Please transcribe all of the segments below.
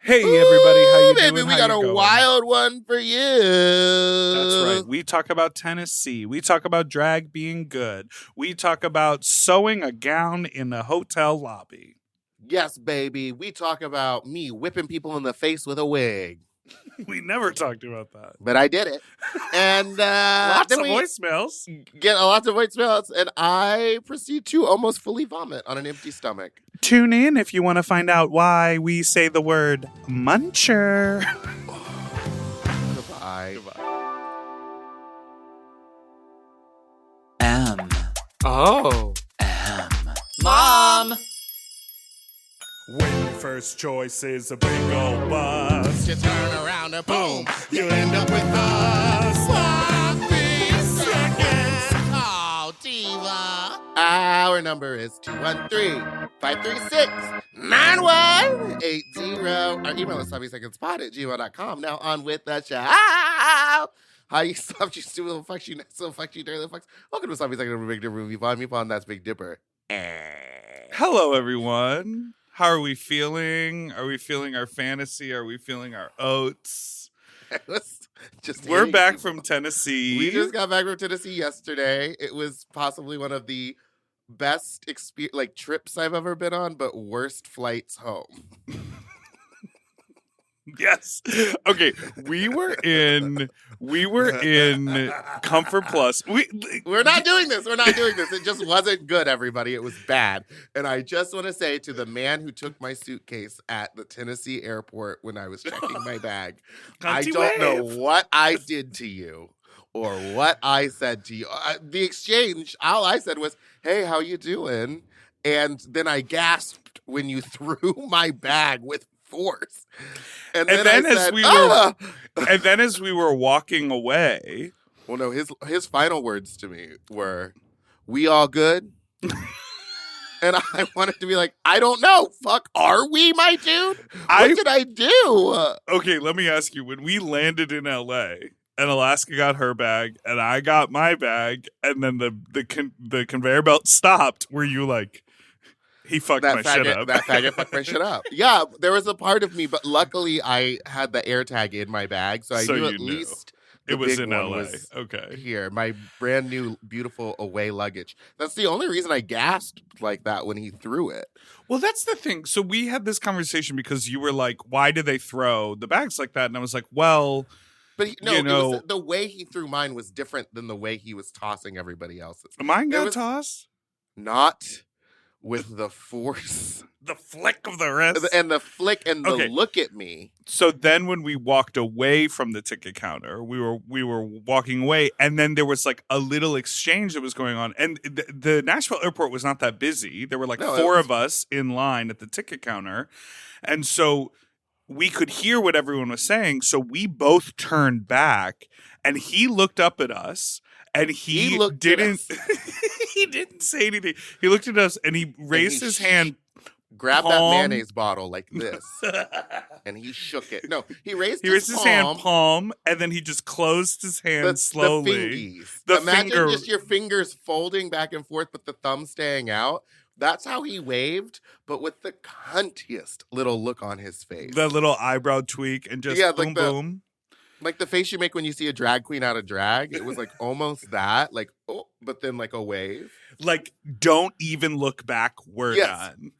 Hey, everybody, how you baby, doing? we How got you a going? wild one for you. That's right. We talk about Tennessee. We talk about drag being good. We talk about sewing a gown in a hotel lobby. Yes, baby. We talk about me whipping people in the face with a wig. We never talked about that. But I did it. And Lots then of we voicemails. get lots of voicemails, and I proceed to almost fully vomit on an empty stomach. Tune in if you want to find out why we say the word muncher. Goodbye. M. Oh. M. Mom! When your first choice is a big old bus, You turn around and boom, you end up with a sloppy second. Oh, diva. Our number is 213-536-9180. Our email is sloppysecondspot@gmail.com. Now on with the show. Hi, you soft, you stupid little fucks, you so fucks, you dirty little fucks. Welcome to Sloppy Second Big Dipper Movie Pod. Meatball, and that's Big Dipper. hello, everyone. How are we feeling? Are we feeling our fantasy? Are we feeling our oats? We're back from Tennessee. We just got back from Tennessee yesterday. It was possibly one of the best trips I've ever been on, but worst flights home. Yes. Okay. We were in Comfort Plus. We're not doing this. It just wasn't good, everybody. It was bad. And I just want to say to the man who took my suitcase at the Tennessee airport when I was checking my bag, I don't know what I did to you or what I said to you. The exchange, all I said was, "Hey, how you doing?" And then I gasped when you threw my bag with force. And then as we were walking away. Well, no, his final words to me were, "We all good?" And I wanted to be like, I don't know. Fuck, are we, my dude? What did I do? Okay, let me ask you. When we landed in LA and Alaska got her bag and I got my bag and then the conveyor belt stopped, were you like, he fucked my shit up? That faggot fucked my shit up. Yeah, there was a part of me, but luckily I had the AirTag in my bag, so I knew at least it was in LA. Was okay. Here, my brand new, beautiful away luggage. That's the only reason I gasped like that when he threw it. Well, that's the thing. So we had this conversation because you were like, why did they throw the bags like that? And I was like, well... But it was, the way he threw mine was different than the way he was tossing everybody else's. Mine got tossed? Not with the force. The flick of the wrist. And the flick and the look at me. So then when we walked away from the ticket counter, we were walking away, and then there was like a little exchange that was going on. And the Nashville airport was not that busy. There were four of us in line at the ticket counter. And so we could hear what everyone was saying. So we both turned back, and he looked up at us. And he didn't he didn't say anything. He looked at us and he raised his hand. Grabbed that mayonnaise bottle like this. And he shook it. No, he raised his hand palm, and then he just closed his hand slowly. Imagine just your fingers folding back and forth, but the thumb staying out. That's how he waved, but with the cuntiest little look on his face. The little eyebrow tweak and just boom, boom. Like the face you make when you see a drag queen out of drag. It was like almost that, like, oh, but then like a wave. Like, don't even look back. We're done.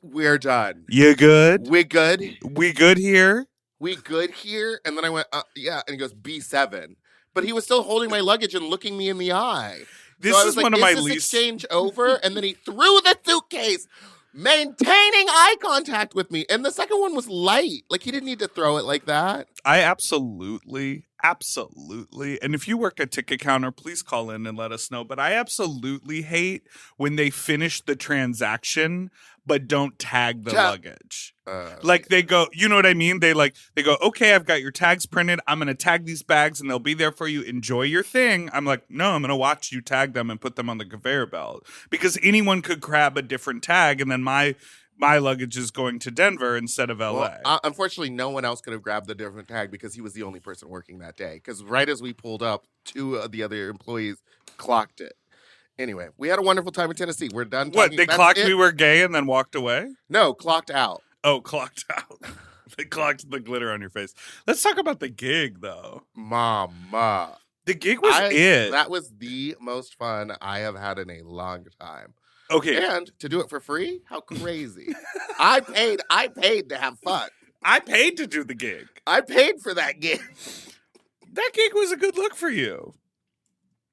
We're done. You good? We good. We good here? We good here? And then I went, yeah. And he goes, B7. But he was still holding my luggage and looking me in the eye. This is one of my least... exchange over? And then he threw the suitcase, maintaining eye contact with me. And the second one was light. Like, he didn't need to throw it like that. I absolutely. And if you work a ticket counter, please call in and let us know. But I absolutely hate when they finish the transaction but don't tag the luggage. Like they go, you know what I mean? They go, okay, I've got your tags printed. I'm going to tag these bags and they'll be there for you. Enjoy your thing. I'm like, no, I'm going to watch you tag them and put them on the conveyor belt. Because anyone could grab a different tag and then my luggage is going to Denver instead of LA. Well, unfortunately, no one else could have grabbed the different tag because he was the only person working that day. Because right as we pulled up, two of the other employees clocked it. Anyway, we had a wonderful time in Tennessee. We're done talking. What, they clocked we were gay and then walked away? No, clocked out. Oh, clocked out. They clocked the glitter on your face. Let's talk about the gig, though. Mama. The gig was it. That was the most fun I have had in a long time. Okay. And to do it for free? How crazy. I paid to have fun. I paid to do the gig. I paid for that gig. That gig was a good look for you.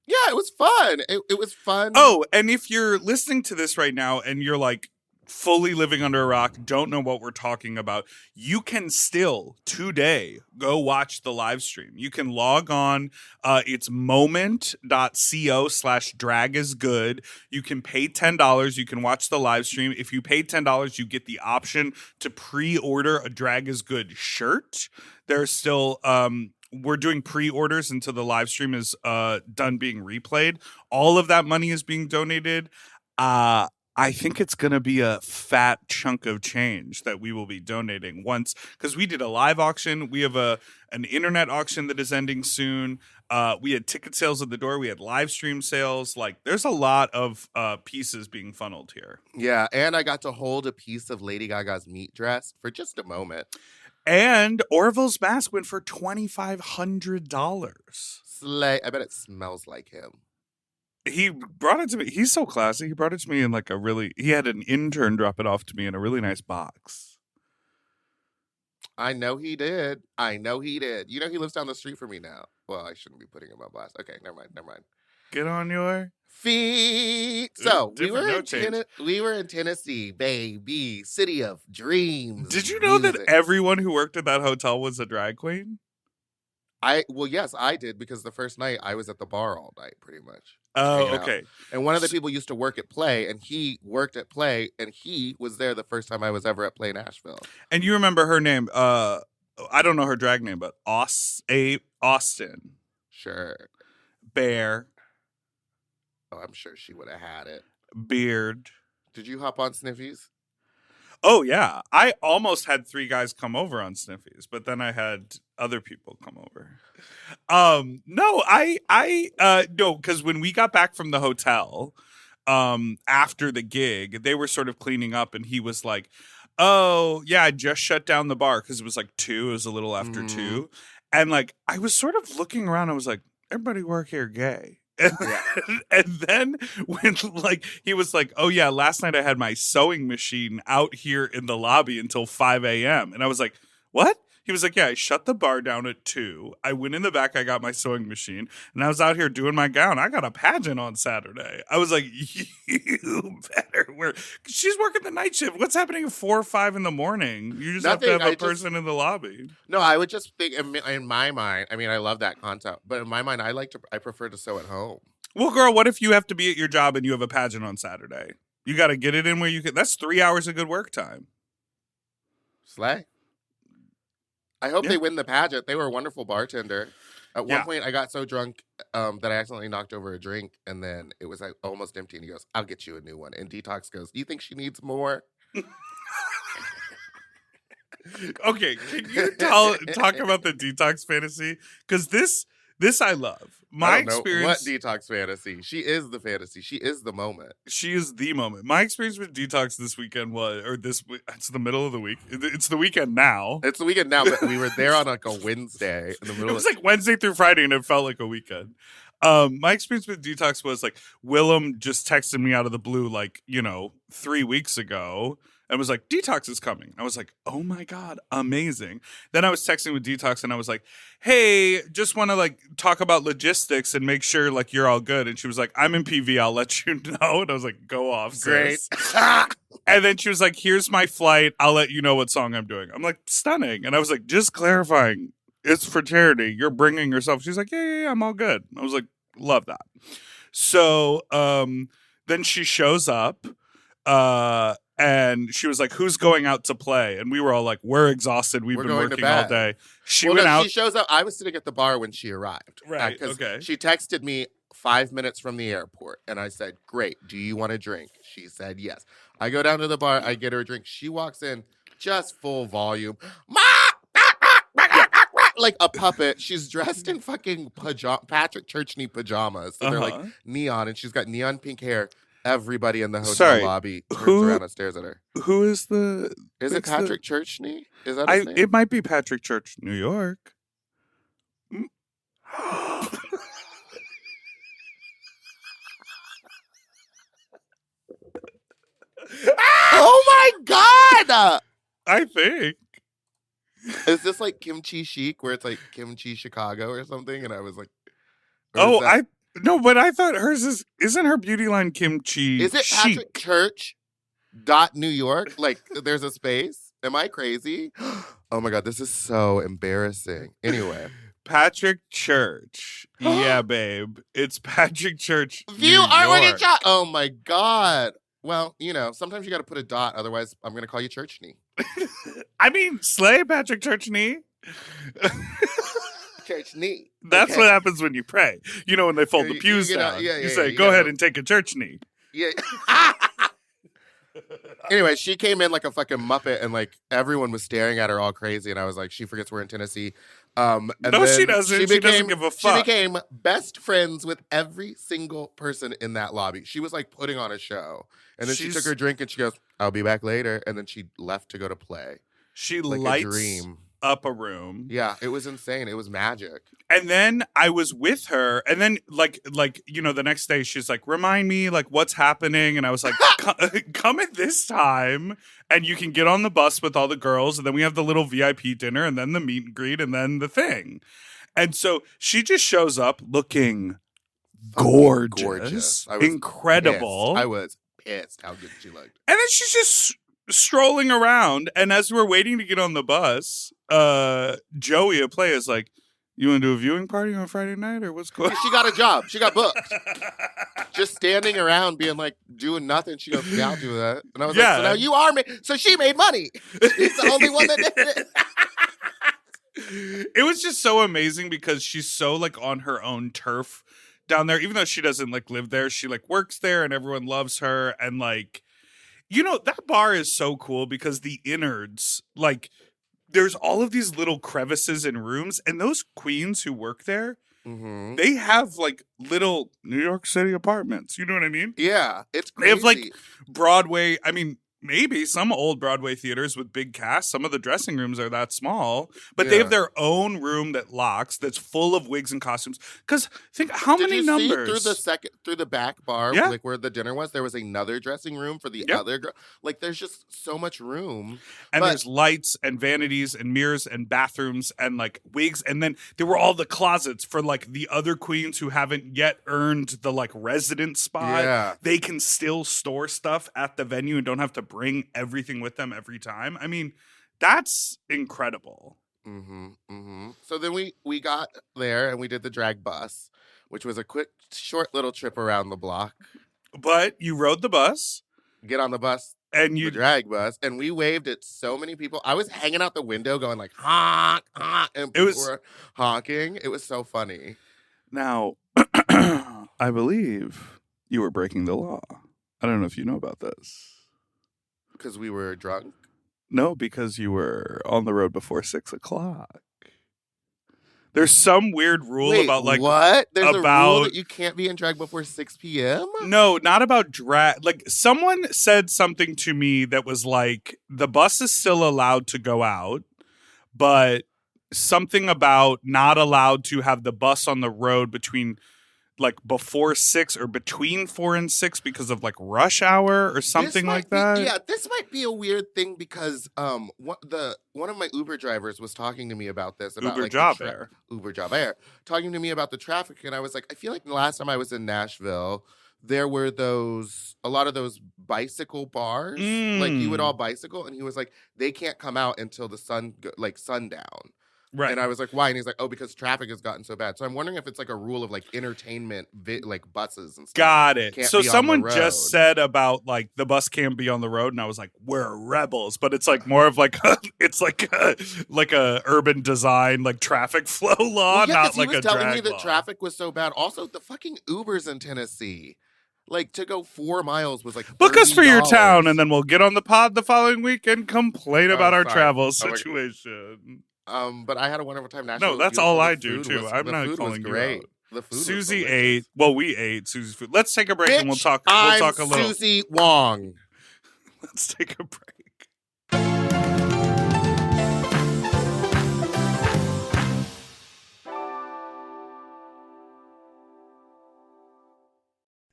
Yeah, it was fun. It was fun. Oh, and if you're listening to this right now and you're like fully living under a rock, don't know what we're talking about, you can still today go watch the live stream. You can log on. It's moment.co/dragisgood. You can pay $10. You can watch the live stream. If you pay $10, you get the option to pre-order a Drag is Good shirt. There's still we're doing pre-orders until the live stream is done being replayed. All of that money is being donated. I think it's going to be a fat chunk of change that we will be donating once, because we did a live auction. We have an internet auction that is ending soon. We had ticket sales at the door. We had live stream sales. Like, there's a lot of pieces being funneled here. Yeah, and I got to hold a piece of Lady Gaga's meat dress for just a moment. And Orville's mask went for $2,500. Slay. I bet it smells like him. He brought it to me. He's so classy. He brought it to me in like he had an intern drop it off to me in a really nice box. I know he did. You know, he lives down the street from me now. Well, I shouldn't be putting him on blast. Okay, never mind. Get on your feet. So we different were in Tennessee, baby, city of dreams. Did you know that everyone who worked at that hotel was a drag queen? Yes, I did, because the first night I was at the bar all night, pretty much. Oh, okay. And one of the people used to work at Play, and he worked at Play, and he was there the first time I was ever at Play Nashville. And you remember her name? I don't know her drag name, but Austin. Sure. Bear. Oh, I'm sure she would have had it. Beard. Did you hop on Sniffies? Oh, yeah. I almost had 3 guys come over on Sniffies, but then I had other people come over. No, because when we got back from the hotel after the gig, they were sort of cleaning up, and he was like, oh, yeah, I just shut down the bar because it was like 2. It was a little after 2. And like, I was sort of looking around. I was like, everybody work here gay. And then when like he was like, oh yeah, last night I had my sewing machine out here in the lobby until 5 a.m. And I was like, what? He was like, yeah, I shut the bar down at 2. I went in the back, I got my sewing machine, and I was out here doing my gown. I got a pageant on Saturday. I was like, you better work. She's working the night shift. What's happening at 4 or 5 in the morning? You just have to have a person in the lobby. No, I would just think in my mind, I mean, I love that concept, but in my mind, I prefer to sew at home. Well, girl, what if you have to be at your job and you have a pageant on Saturday? You got to get it in where you can. That's 3 hours of good work time. Slay. I hope they win the pageant. They were a wonderful bartender. At one point, I got so drunk that I accidentally knocked over a drink, and then it was like almost empty. And he goes, "I'll get you a new one." And Detox goes, "Do you think she needs more?" Okay, can you talk about the Detox fantasy? Because this I love. My experience. What Detox fantasy? She is the fantasy. She is the moment. She is the moment. My experience with Detox this weekend it's the middle of the week. It's the weekend now. It's the weekend now, but we were there on like a Wednesday in the middle. It was like Wednesday through Friday, and it felt like a weekend. My experience with Detox was like Willem just texted me out of the blue, like 3 weeks ago. And was like, Detox is coming. I was like, oh my God, amazing. Then I was texting with Detox and I was like, hey, just want to like talk about logistics and make sure like you're all good. And she was like, I'm in PV, I'll let you know. And I was like, go off, sis. Great. And then she was like, here's my flight. I'll let you know what song I'm doing. I'm like, stunning. And I was like, just clarifying, it's for charity. You're bringing yourself. She's like, yeah, I'm all good. I was like, love that. So then she shows up. And she was like, who's going out to play? And we were all like, we're exhausted. We've been working all day. She went out. She shows up. I was sitting at the bar when she arrived. Right. Okay. She texted me 5 minutes from the airport. And I said, great. Do you want a drink? She said, yes. I go down to the bar. I get her a drink. She walks in just full volume. Like a puppet. She's dressed in fucking Patrick Churchknee pajamas. So they're like neon. And she's got neon pink hair. Everybody in the hotel Sorry, lobby turns who- around and stares at her. Who is the? Is it it's the- Patrick Churchknee? Is that his name? It might be Patrick Church, New York. Oh my god! I think. Is this like Kimchi Chic, where it's like Kimchi Chicago or something? And I was like, or Oh, is that- no, but I thought hers isn't her beauty line kimchi? is it chic? Patrick Church dot New York? Like there's a space? Am I crazy? Oh my god, this is so embarrassing. Anyway, Patrick Church. Yeah, babe. It's Patrick Church. view New artwork York. and shot. Oh my god. Well, sometimes you got to put a dot, otherwise I'm gonna call you Churchknee. I mean, slay Patrick Churchknee. Churchknee. That's Okay. what happens when you pray. You know, when they fold Yeah, the pews you get down. out- yeah, you yeah, say, you go get ahead out. and take a church knee. Yeah. Anyway, she came in like a fucking Muppet, and like everyone was staring at her all crazy, and I was like, she forgets we're in Tennessee. And No, she then doesn't. She doesn't give a fuck. She became best friends with every single person in that lobby. She was like putting on a show. And then she She's- took her drink and she goes, I'll be back later. And then she left to go to play. She Like lights a dream. up a room. Yeah, it was insane. It was magic. And then I was with her, and then like the next day she's like, remind me like what's happening, and I was like, come at this time, and you can get on the bus with all the girls, and then we have the little VIP dinner, and then the meet and greet, and then the thing. And so she just shows up looking gorgeous. I was incredible. pissed. I was pissed how good she looked. And then she's just strolling around, and as we're waiting to get on the bus, Joey at Play is like, you want to do a viewing party on Friday night, or what's going on? She got a job. She got booked. Just standing around being like, doing nothing. She goes, yeah, I'll do that. And I was Yeah. like, so now you are so she made money. She's the only one that did it. It was just so amazing because she's so like on her own turf down there, even though she doesn't like live there. She like works there, and everyone loves her. And like, that bar is so cool because the innards, like, there's all of these little crevices in rooms, and those queens who work there, Mm-hmm. they have like little New York City apartments. You know what I mean? Yeah, it's They crazy. have like Broadway. I mean, maybe some old Broadway theaters with big casts. Some of the dressing rooms are that small, but they Yeah. have their own room that locks. That's full of wigs and costumes. Because think how Did many you numbers see through the back bar, Yeah. like where the dinner was? There was another dressing room for the Yep. other girl. Like, there's just so much room. and but- there's lights and vanities and mirrors and bathrooms and like wigs, and then there were all the closets for like the other queens who haven't yet earned the like resident spot. Yeah. They can still store stuff at the venue and don't have to bring everything with them every time. I mean, that's incredible. Mm-hmm. Mm-hmm. So then we got there and we did the drag bus, which was a quick, short little trip around the block. But you rode the bus Get on the bus, and the you drag bus, and we waved at so many people. I was hanging out the window going like, honk, honk, and people was- were honking. It was so funny. now I believe you were breaking the law. I don't know if you know about this. Because we were drunk. No, because you were on the road before 6:00. There's some weird rule Wait, about like what? There's a rule about- that you can't be in drag before 6 p.m.? no, not about drag. Like someone said something to me that was like the bus is still allowed to go out, but something about not allowed to have the bus on the road between like before 6 or between 4 and 6 because of like rush hour or something like that. Yeah, this might be a weird thing because one of my Uber drivers was talking to me about this. About, Uber like, Job the Air. Uber Job Air. Talking to me about the traffic. And I was like, I feel like the last time I was in Nashville, there were a lot of those bicycle bars. Like you would all bicycle. And he was like, they can't come out until the sundown. Right. And I was like, why? And he's like, oh, because traffic has gotten so bad. So I'm wondering if it's like a rule of like entertainment, like buses and stuff. Got it. Can't So be on the someone road. just said about like the bus can't be on the road, and I was like, we're rebels, but it's like more of like it's like a urban design like traffic flow law, Well, yeah, not 'cause he like was a telling drag me that law. traffic was so bad. Also, the fucking Ubers in Tennessee, like to go 4 miles was like Book us for your $30. town, and then we'll get on the pod the following week and complain Oh, about our fine. travel Oh, my God. situation. But I had a wonderful time. Nashville No, was that's beautiful. all The I do food too. was- I'm the not food was calling you great. out. The food was Susie delicious. ate. Well, we ate Susie's food. Let's take a break and we'll Bitch, talk. I'm We'll talk a little. Susie Wong. Let's take a break.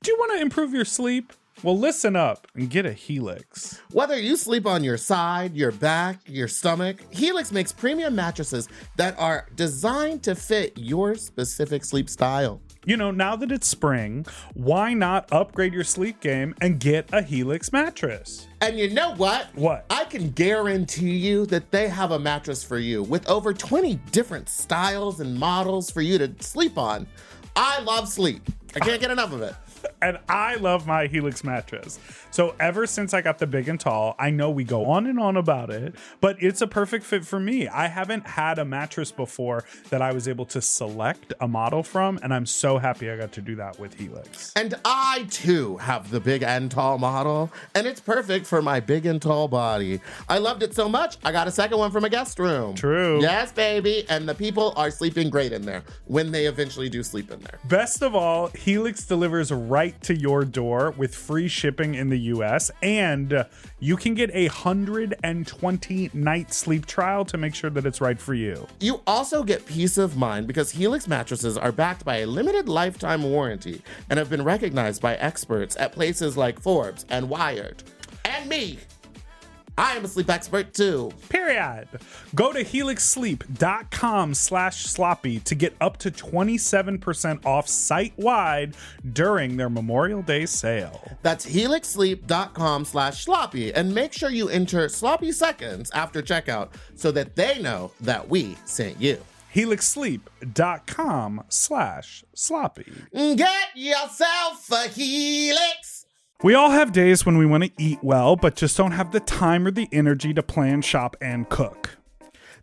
Do you want to improve your sleep? Well, listen up and get a Helix. Whether you sleep on your side, your back, your stomach, Helix makes premium mattresses that are designed to fit your specific sleep style. You know, now that it's spring, why not upgrade your sleep game and get a Helix mattress? And you know what? What? I can guarantee you that they have a mattress for you with over 20 different styles and models for you to sleep on. I love sleep. I can't get enough of it. And I love my Helix mattress. So ever since I got the big and tall, I know we go on and on about it, but it's a perfect fit for me. I haven't had a mattress before that I was able to select a model from, and I'm so happy I got to do that with Helix. And I too have the big and tall model, and it's perfect for my big and tall body. I loved it so much, I got a second one from a guest room. True. Yes, baby. And the people are sleeping great in there when they eventually do sleep in there. Best of all, Helix delivers right to your door with free shipping in the US, and you can get a 120-night sleep trial to make sure that it's right for you. You also get peace of mind because Helix mattresses are backed by a limited lifetime warranty and have been recognized by experts at places like Forbes and Wired. And me. I am a sleep expert too. Period. Go to helixsleep.com/sloppy to get up to 27% off site-wide during their Memorial Day sale. That's helixsleep.com/sloppy and make sure you enter sloppy seconds after checkout so that they know that we sent you. helixsleep.com/sloppy. Get yourself a Helix. We all have days when we want to eat well, but just don't have the time or the energy to plan, shop, and cook.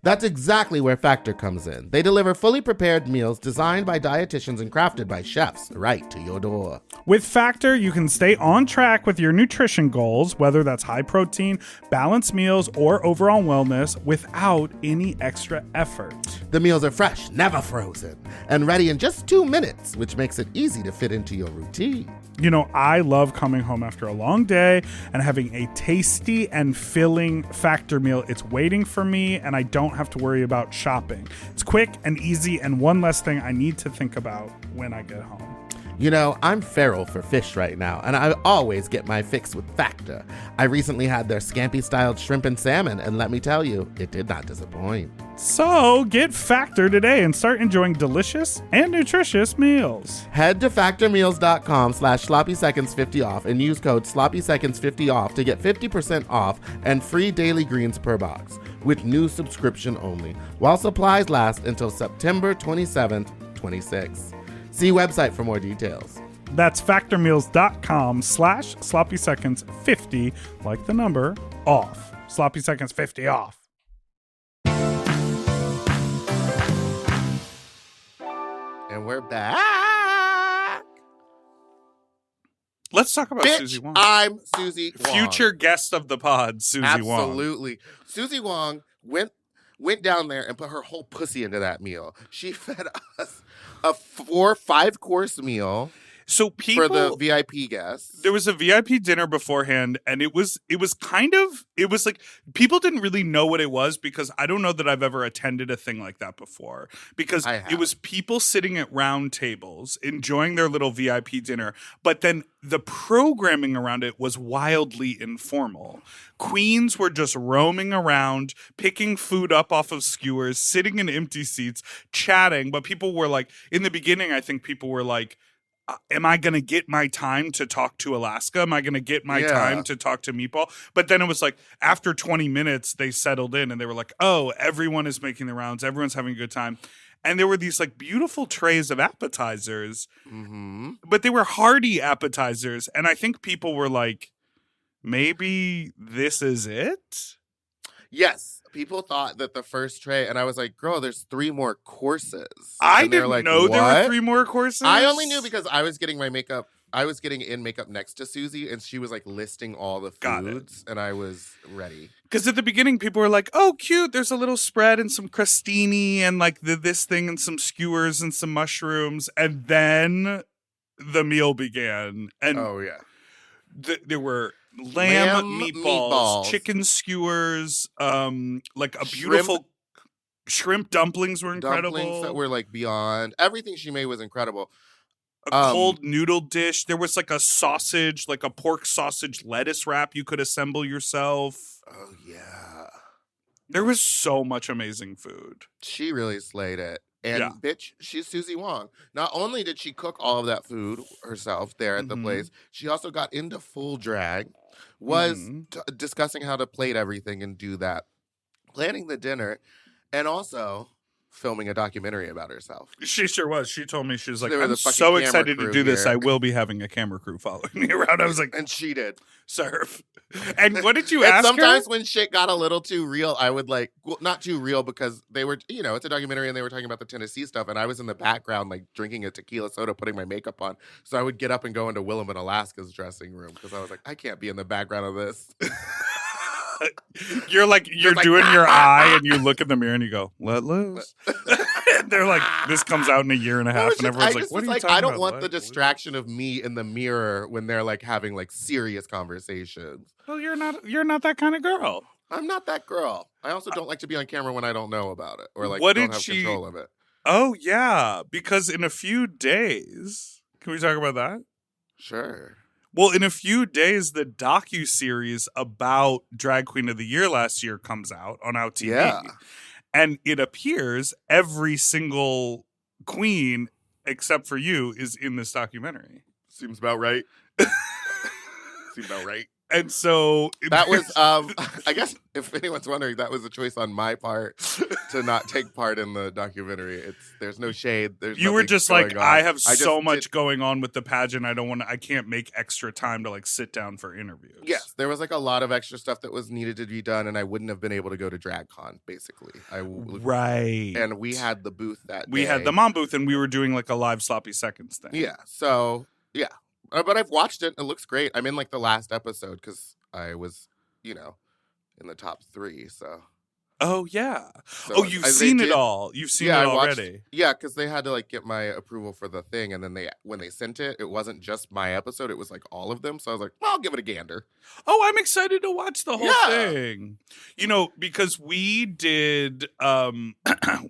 That's exactly where Factor comes in. They deliver fully prepared meals designed by dietitians and crafted by chefs right to your door. With Factor, you can stay on track with your nutrition goals, whether that's high protein, balanced meals, or overall wellness, without any extra effort. The meals are fresh, never frozen, and ready in just 2 minutes, which makes it easy to fit into your routine. You know, I love coming home after a long day and having a tasty and filling Factor meal. It's waiting for me, and I don't have to worry about shopping. It's quick and easy, and one less thing I need to think about when I get home. You know, I'm feral for fish right now, and I always get my fix with Factor. I recently had their scampi-styled shrimp and salmon, and let me tell you, it did not disappoint. So get Factor today and start enjoying delicious and nutritious meals. Head to factormeals.com/sloppyseconds50off and use code sloppyseconds50off to get 50% off and free daily greens per box with new subscription only, while supplies last until September 27th, 26. See website for more details. That's factormeals.com/sloppyseconds50, like the number, off. Sloppy Seconds 50 off. And we're back. Let's talk about Bitch, Susie Wong. I'm Susie Wong. Future guest of the pod, Susie Wong. Absolutely. Susie Wong went down there and put her whole pussy into that meal. She fed us a 5-course meal So people for the VIP guests. There was a VIP dinner beforehand, and it was like people didn't really know what it was, because I don't know that I've ever attended a thing like that before, because I have. it was people sitting at round tables enjoying their little VIP dinner, but then the programming around it was wildly informal. Queens were just roaming around, picking food up off of skewers, sitting in empty seats, chatting, but people were like, in the beginning, I think people were like, am I going to get my time to talk to Alaska? Am I going to get my time to talk to Meatball? But then it was like, after 20 minutes, they settled in and they were like, oh, everyone is making the rounds. Everyone's having a good time. And there were these like beautiful trays of appetizers, but they were hearty appetizers. And I think people were like, maybe this is it? Yes. People thought that the first tray, and I was like, girl, there's 3 more courses. I And they're didn't like, know there were "What?" 3 more courses. I only knew because I was getting my makeup I was getting in makeup next to Susie, and she was like listing all the Got it. foods, and I was ready. Because at the beginning, people were like, "Oh, cute! There's a little spread and some crostini and like this thing and some skewers and some mushrooms." And then the meal began, and Oh yeah. there were lamb meatballs, meatballs. chicken skewers, like a beautiful shrimp dumplings were incredible. Dumplings that were like beyond everything she made was incredible. A cold noodle dish. There was like a sausage, like a pork sausage lettuce wrap you could assemble yourself. Oh yeah, There was so much amazing food. she really slayed it. And Yeah. bitch, she's Susie Wong. Not only did she cook all of that food herself there at the Mhm. place, she also got into full drag, was Mhm. discussing how to plate everything and do that, planning the dinner, and also filming a documentary about herself. She sure was. She told me, she was like, There was I'm a fucking so camera excited to crew do this. here. I will be having a camera crew following me around. I was like, And she did. serve. And what did you And ask sometimes her? when shit got a little too real, I would like, well, not too real because they were, it's a documentary and they were talking about the Tennessee stuff. And I was in the background, like drinking a tequila soda, putting my makeup on. So I would get up and go into Willem and Alaska's dressing room because I was like, I can't be in the background of this. You're like doing your eye and you look in the mirror and you go, let loose. And they're like, this comes out in a year and a half. And everyone's like, what are you talking I don't about? want the Let loose. distraction of me in the mirror when they're like having like serious conversations. Well, you're not that kind of girl. I'm not that girl. I also don't like to be on camera when I don't know about it or like What don't did have she- control of it. Oh, yeah. Because in a few days, can we talk about that? Sure. Well, in a few days, the docuseries about Drag Queen of the Year last year comes out on Out TV. Yeah. And it appears every single queen, except for you, is in this documentary. Seems about right. Seems about right. And so That was, I guess, if anyone's wondering, that was a choice on my part to not take part in the documentary. There's no shade. There's you were nothing just like, going on. I have just so much did- going on with the pageant. I can't make extra time to like sit down for interviews. Yes, there was like a lot of extra stuff that was needed to be done, and I wouldn't have been able to go to DragCon, basically. Right. And we had the booth that We day. had the mom booth and we were doing like a live sloppy seconds thing. Yeah, so, yeah. But I've watched it. It looks great. I'm in like the last episode because I was, in the top 3, so. Oh, yeah. So You've they seen it did- all. You've seen Yeah, it I watched- already. Yeah, because they had to like get my approval for the thing, and then when they sent it, it wasn't just my episode; it was like all of them. So I was like, well, I'll give it a gander. Oh, I'm excited to watch the whole Yeah. thing. Because we did,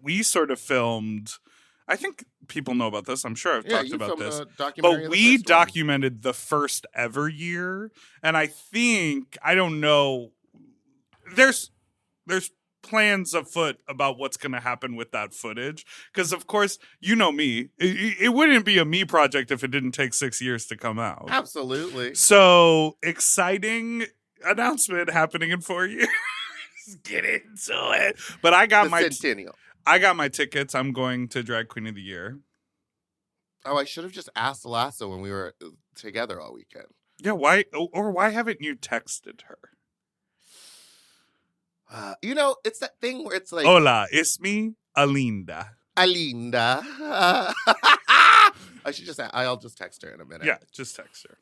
we sort of filmed, I think people know about this. I'm sure I've Yeah, talked you about filmed this. a documentary. But of the we first one. documented the first ever year. And I think, I don't know, there's plans afoot about what's going to happen with that footage. Because, of course, you know me. It wouldn't be a me project if it didn't take 6 years to come out. Absolutely. So, exciting announcement happening in 4 years. Get into it. But I got The Centennial. my tickets. I'm going to Drag Queen of the Year. Oh, I should have just asked Lasso when we were together all weekend. Yeah, why haven't you texted her? It's that thing where it's like, Hola, es mi Alinda. Alinda. I'll just text her in a minute. Yeah, just text her.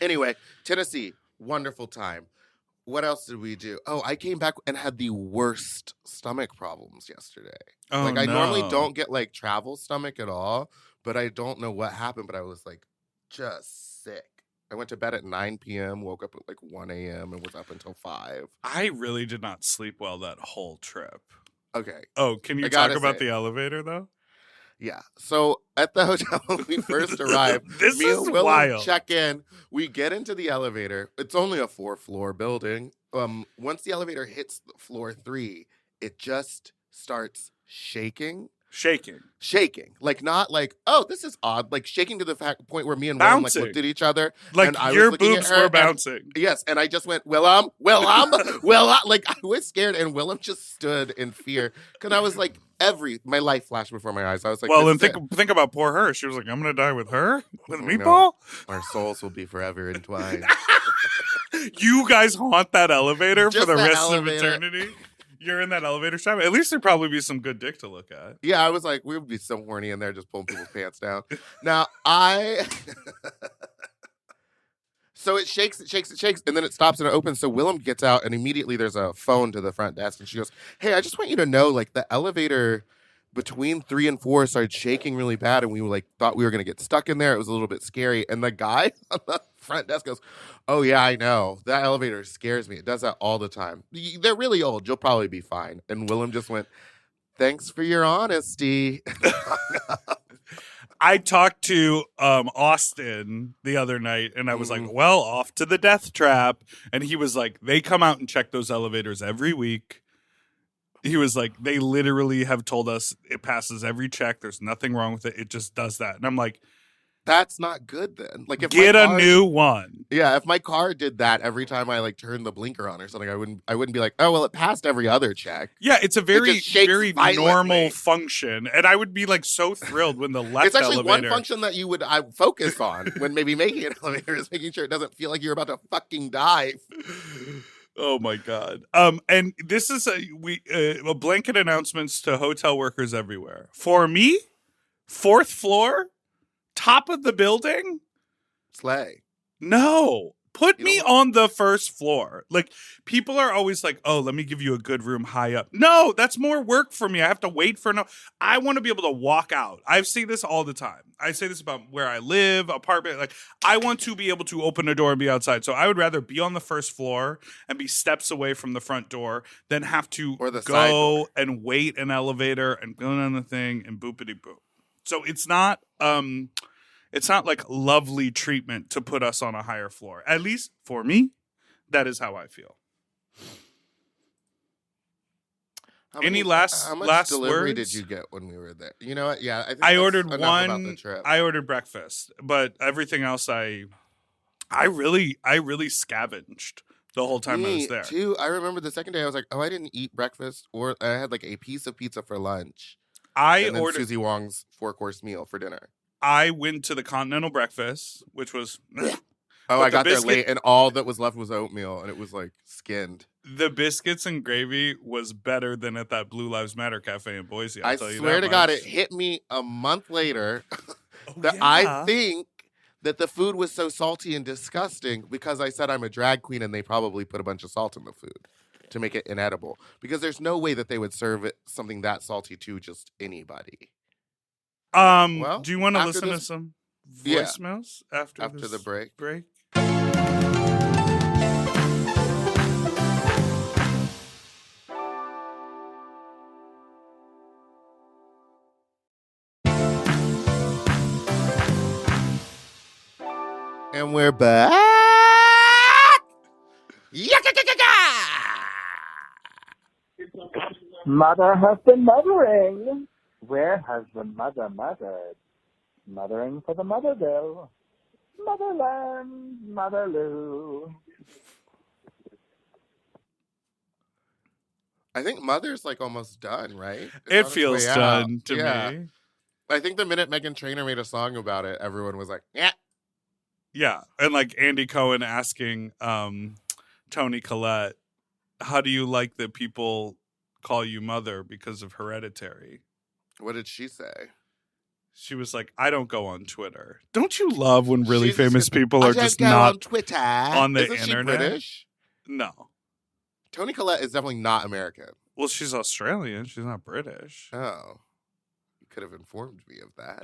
Anyway, Tennessee, wonderful time. What else did we do? Oh, I came back and had the worst stomach problems yesterday. Oh, I normally no. don't get like travel stomach at all, but I don't know what happened, but I was like just sick. I went to bed at 9 p.m., woke up at like 1 a.m. and was up until 5. I really did not sleep well that whole trip. Okay. Oh, can you I talk gotta about say- the elevator though? Yeah. So at the hotel when we first arrived, This me is and Willem wild. check in. We get into the elevator. It's only a 4-floor building. Once the elevator hits floor 3, it just starts shaking. Shaking. Like not like, oh, this is odd. Like shaking to the point where me and Willem like Bouncing. looked at each other. Like and I was your looking at boobs her were and- bouncing. Yes, and I just went, Willem. Like I was scared, and Willem just stood in fear because I was like, my life flashed before my eyes. I was like, Well, this and is it. think about poor her. She was like, I'm gonna die with her? With Oh, Meatball? Our souls will be forever entwined. You guys haunt that elevator for Just the that rest elevator. of eternity? You're in that elevator shop. At least there'd probably be some good dick to look at. Yeah, I was like, we would be so horny in there just pulling people's pants down. Now, I So it shakes, and then it stops and it opens. So Willem gets out, and immediately there's a phone to the front desk, and she goes, "Hey, I just want you to know, like, the elevator between 3 and 4 started shaking really bad, and we were like thought we were gonna get stuck in there. It was a little bit scary." And the guy on the front desk goes, "Oh yeah, I know. That elevator scares me. It does that all the time. They're really old. You'll probably be fine." And Willem just went, "Thanks for your honesty." I talked to Austin the other night, and I was like, well, off to the death trap. And he was like, they come out and check those elevators every week. He was like, they literally have told us it passes every check. There's nothing wrong with it. It just does that. And I'm like, That's not good then. Like, if get my a car, new one. Yeah, if my car did that every time I like turned the blinker on or something, I wouldn't be like, "Oh, well, it passed every other check." Yeah, it's a very, just shakes very violently. normal function. And I would be like so thrilled when the left It's actually elevator. one function that you would focus on when maybe making an elevator is making sure it doesn't feel like you're about to fucking die. Oh my God. And this is a blanket announcements to hotel workers everywhere. For me, 4th floor, top of the building. Slay. No. Put You me don't on the 1st floor. Like, people are always like, oh, let me give you a good room high up. No, that's more work for me. I have to wait for I want to be able to walk out. I see this all the time. I say this about where I live, apartment. Like, I want to be able to open a door and be outside. So I would rather be on the 1st floor and be steps away from the front door than have to Or the side go door. and wait an elevator and go down the thing and boopity boop. So it's not like lovely treatment to put us on a higher floor. At least for me, that is how I feel. How Any last delivery words? did you get when we were there? You know what? Yeah, I think I that's ordered enough about the one. trip. I ordered breakfast, but everything else I really scavenged the whole time I was there. Too. I remember the second day I was like, "Oh, I didn't eat breakfast," or I had like a piece of pizza for lunch. And then ordered. Susie Wong's 4-course meal for dinner. I went to the continental breakfast, which was. Oh, But I got the there biscuit- late, and all that was left was oatmeal, and it was like skinned. The biscuits and gravy was better than at that Blue Lives Matter cafe in Boise. I'll I tell you swear that to God, much. it hit me a month later Oh, that yeah. I think that the food was so salty and disgusting because I said I'm a drag queen, and they probably put a bunch of salt in the food to make it inedible. Because there's no way that they would serve it something that salty to just anybody. Well, do you want to after listen to this- some Yeah. voicemails after the break? And we're back. Mother has been mothering. Where has the mother mothered? Mothering for the Motherville. Motherland, Motherloo. I think Mother's like almost done, right? It's on It its feels way out. done to Yeah. me. I think the minute Meghan Trainor made a song about it, everyone was like, "Yeah." Yeah, and like Andy Cohen asking Toni Collette, how do you like that people call you mother because of Hereditary? What did she say? She was like, I don't go on Twitter. Don't you love when really She's famous people are I just go not on Twitter on the Isn't internet? She British? No. Toni Collette is definitely not American. Well, she's Australian. She's not British. Oh, you could have informed me of that.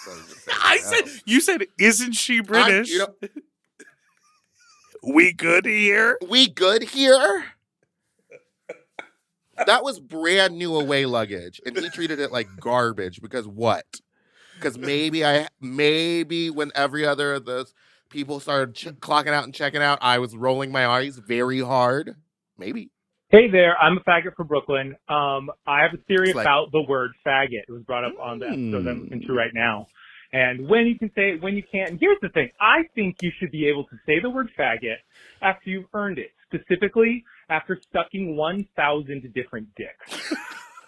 So just saying I no. said, you said, isn't she British? You know, We good here? we good here? That was brand new away luggage, and he treated it like garbage because what? Because maybe when every other of those people started clocking out and checking out, I was rolling my eyes very hard. Maybe. Hey there, I'm a faggot from Brooklyn. I have a theory It's like- about the word faggot. It was brought up on the episode I'm listening to right now. And when you can say it, when you can't. And here's the thing. I think you should be able to say the word faggot after you've earned it. Specifically, after sucking 1,000 different dicks.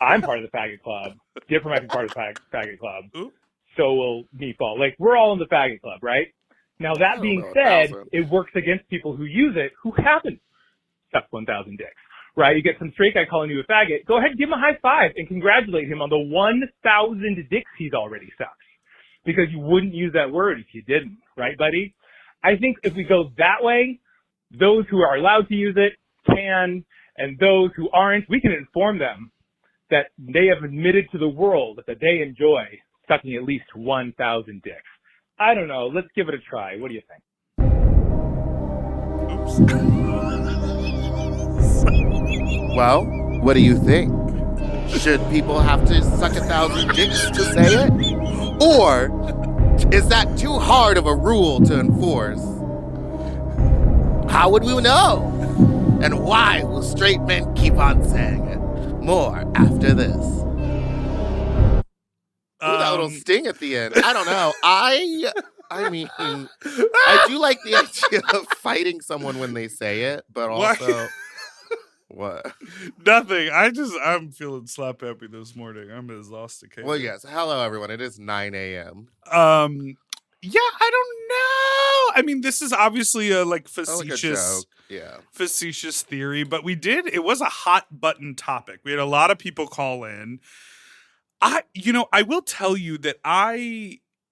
I'm part of the faggot club. Dipper might be part of the faggot club. Ooh. So will Meatball. Like, we're all in the faggot club, right? Now, I that don't being know, said, 1,000. it works against people who use it who haven't sucked 1,000 dicks. Right? You get some straight guy calling you a faggot. Go ahead and give him a high five and congratulate him on the 1,000 dicks he's already sucked. Because you wouldn't use that word if you didn't. Right, buddy? I think if we go that way, those who are allowed to use it can, and those who aren't, we can inform them that they have admitted to the world that they enjoy sucking at least 1,000 dicks. I don't know. Let's give it a try. What do you think? Well, what do you think? Should people have to suck 1,000 dicks to say it? Or is that too hard of a rule to enforce? How would we know? And why will straight men keep on saying it? More after this. Ooh, that little sting at the end. I don't know. I mean, I do like the idea of fighting someone when they say it, but also... What? Nothing. I'm feeling slap happy this morning. I'm exhausted. Well, yes. Hello, everyone. It is 9 a.m. Yeah, I don't know. I mean, this is obviously a facetious, facetious theory, but it was a hot button topic. We had a lot of people call in. I will tell you that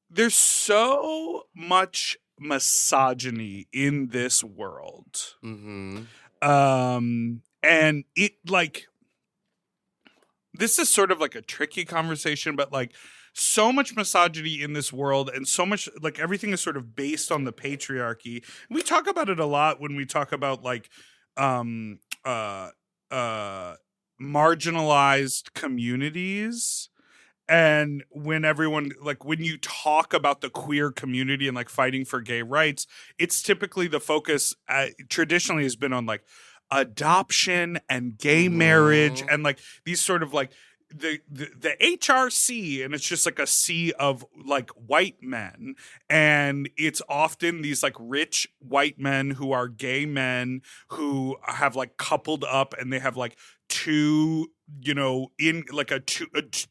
there's so much misogyny in this world. Mm-hmm. And it this is sort of like a tricky conversation, but so much misogyny in this world, and so much everything is sort of based on the patriarchy. We talk about it a lot when we talk about marginalized communities. And when everyone, when you talk about the queer community and fighting for gay rights, it's typically the focus traditionally has been on adoption and gay marriage and these sort of the HRC, and it's just a sea of white men, and it's often these Mm-hmm. rich white men who are gay men who have coupled up, and they have two in a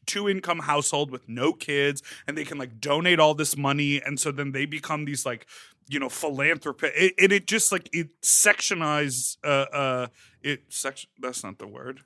two income household with no kids, and they can donate all this money, and so then they become these philanthropist, and it just it sectionizes that's not the word,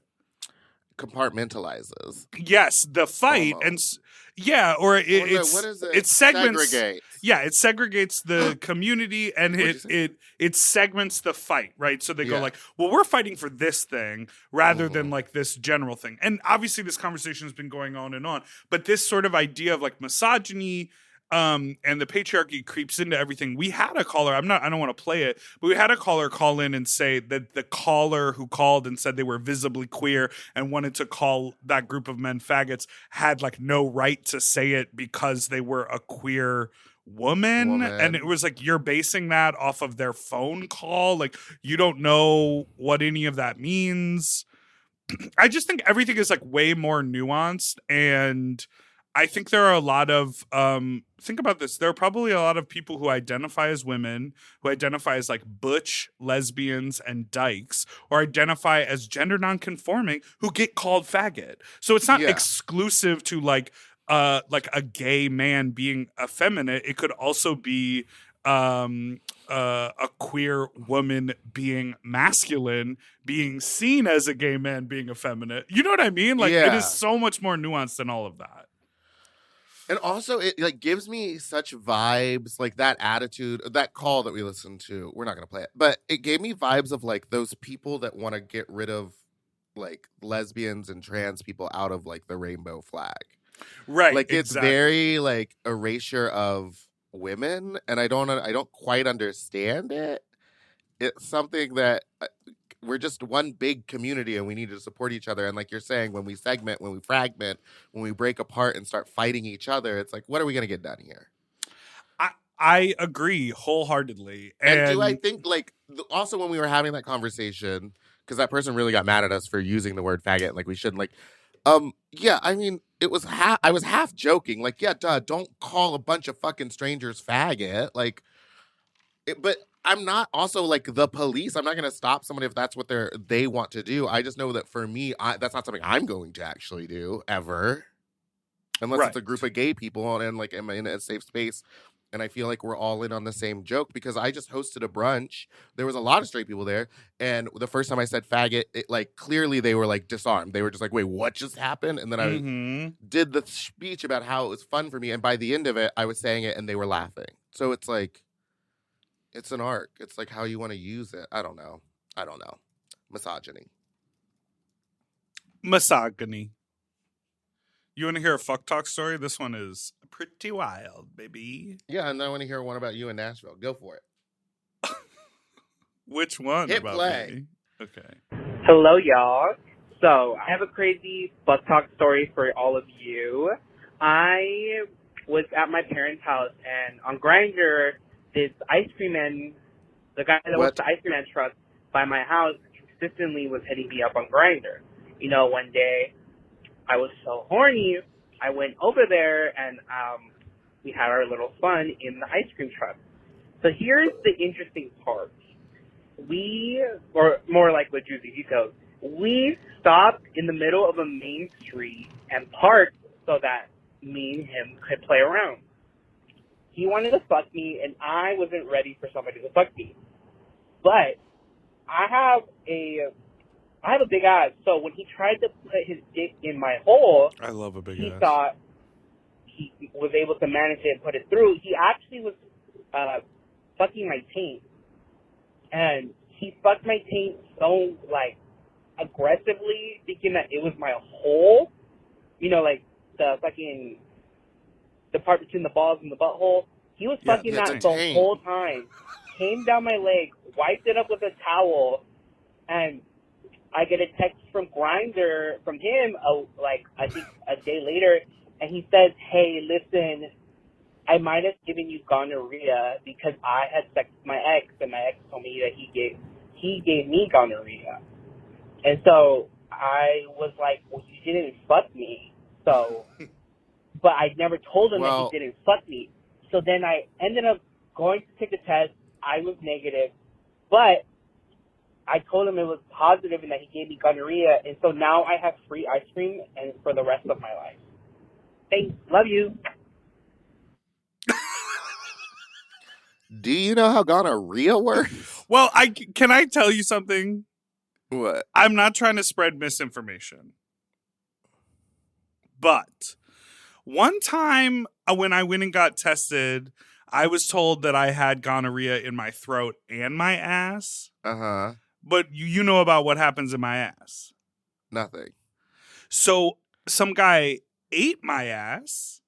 Compartmentalizes. yes, the fight. Almost. And What is it? it segments. Segregates. Yeah, it segregates the community, and it segments the fight, right? So they go well, we're fighting for this thing rather than this general thing. And obviously this conversation has been going on and on, but this sort of idea of misogyny and the patriarchy creeps into everything. We had a caller, I don't want to play it, but we had a caller call in and say that the caller who called and said they were visibly queer and wanted to call that group of men faggots had no right to say it because they were a queer woman. And it was you're basing that off of their phone call. You don't know what any of that means. I just think everything is way more nuanced, and I think there are a lot of think about this. There are probably a lot of people who identify as women, who identify as butch lesbians and dykes, or identify as gender nonconforming, who get called faggot. So it's not exclusive to a gay man being effeminate. It could also be a queer woman being masculine, being seen as a gay man being effeminate. You know what I mean? It is so much more nuanced than all of that. And also, it gives me such vibes, that attitude, that call that we listened to. We're not going to play it, but it gave me vibes of those people that want to get rid of lesbians and trans people out of the rainbow flag. Right. It's very erasure of women, and I don't quite understand it. It's something that we're just one big community, and we need to support each other. And you're saying, when we segment, when we fragment, when we break apart and start fighting each other, it's what are we going to get done here? I agree wholeheartly. And do I think also when we were having that conversation, because that person really got mad at us for using the word faggot, we shouldn't I mean, it was I was half joking, don't call a bunch of fucking strangers faggot, but I'm not also the police. I'm not going to stop somebody if that's what they want to do. I just know that for me, that's not something I'm going to actually do ever, unless it's a group of gay people and am in a safe space. And I feel we're all in on the same joke, because I just hosted a brunch. There was a lot of straight people there, and the first time I said faggot, it clearly they were disarmed. They were just wait, what just happened? And then I did the speech about how it was fun for me, and by the end of it, I was saying it, and they were laughing. So it's It's an art. It's like how you want to use it. I don't know. Misogyny. Misogyny. You want to hear a fuck talk story? This one is pretty wild, baby. Yeah, and I want to hear one about you in Nashville. Go for it. Which one? Hit about play. Me? Okay. Hello, y'all. So, I have a crazy butt talk story for all of you. I was at my parents' house, and on Grindr, this ice cream man, the guy that works the ice cream man truck by my house, consistently was hitting me up on Grindr. You know, one day, I was so horny, I went over there, and we had our little fun in the ice cream truck. So here's the interesting part. Or more like what juicy details, we stopped in the middle of a main street and parked so that me and him could play around. He wanted to fuck me, and I wasn't ready for somebody to fuck me. But I have a big ass, so when he tried to put his dick in my hole, I love a big he ass. thought he was able to manage it and put it through. He actually was fucking my taint. And he fucked my taint so, like, aggressively, thinking that it was my hole. You know, like, the fucking, the part between the balls and the butthole. He was fucking that the whole time. Came down my leg, wiped it up with a towel, and I get a text from Grindr from him, I think a day later, and he says, hey, listen, I might have given you gonorrhea because I had sex with my ex, and my ex told me that he gave me gonorrhea. And so I was like, well, you didn't fuck me. So, but I never told him that he didn't fuck me. So then I ended up going to take a test. I was negative, but I told him it was positive and that he gave me gonorrhea. And so now I have free ice cream and for the rest of my life. Thanks. Love you. Do you know how gonorrhea works? Well, can I tell you something? What? I'm not trying to spread misinformation. But one time when I went and got tested, I was told that I had gonorrhea in my throat and my ass. Uh-huh. But you know about what happens in my ass. Nothing. So some guy ate my ass.